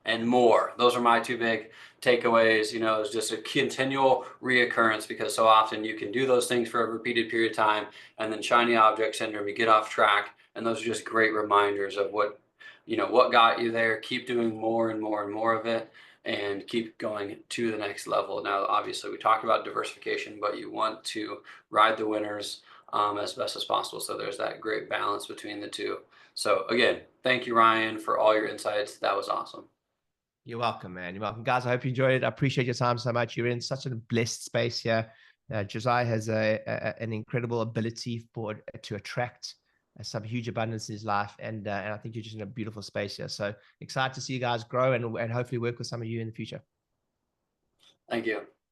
And more. Those are my 2 big takeaways. It's just a continual reoccurrence, because so often you can do those things for a repeated period of time, and then shiny object syndrome, you get off track. And those are just great reminders of what got you there. Keep doing more and more and more of it, and keep going to the next level. Now, obviously, we talked about diversification, but you want to ride the winners as best as possible. So there's that great balance between the two. So again, thank you, Ryan, for all your insights. That was awesome. You're welcome, man. You're welcome. Guys, I hope you enjoyed it. I appreciate your time so much. You're in such a blessed space here. Josiah has an incredible ability to attract some huge abundance in his life. And I think you're just in a beautiful space here. So excited to see you guys grow and hopefully work with some of you in the future. Thank you.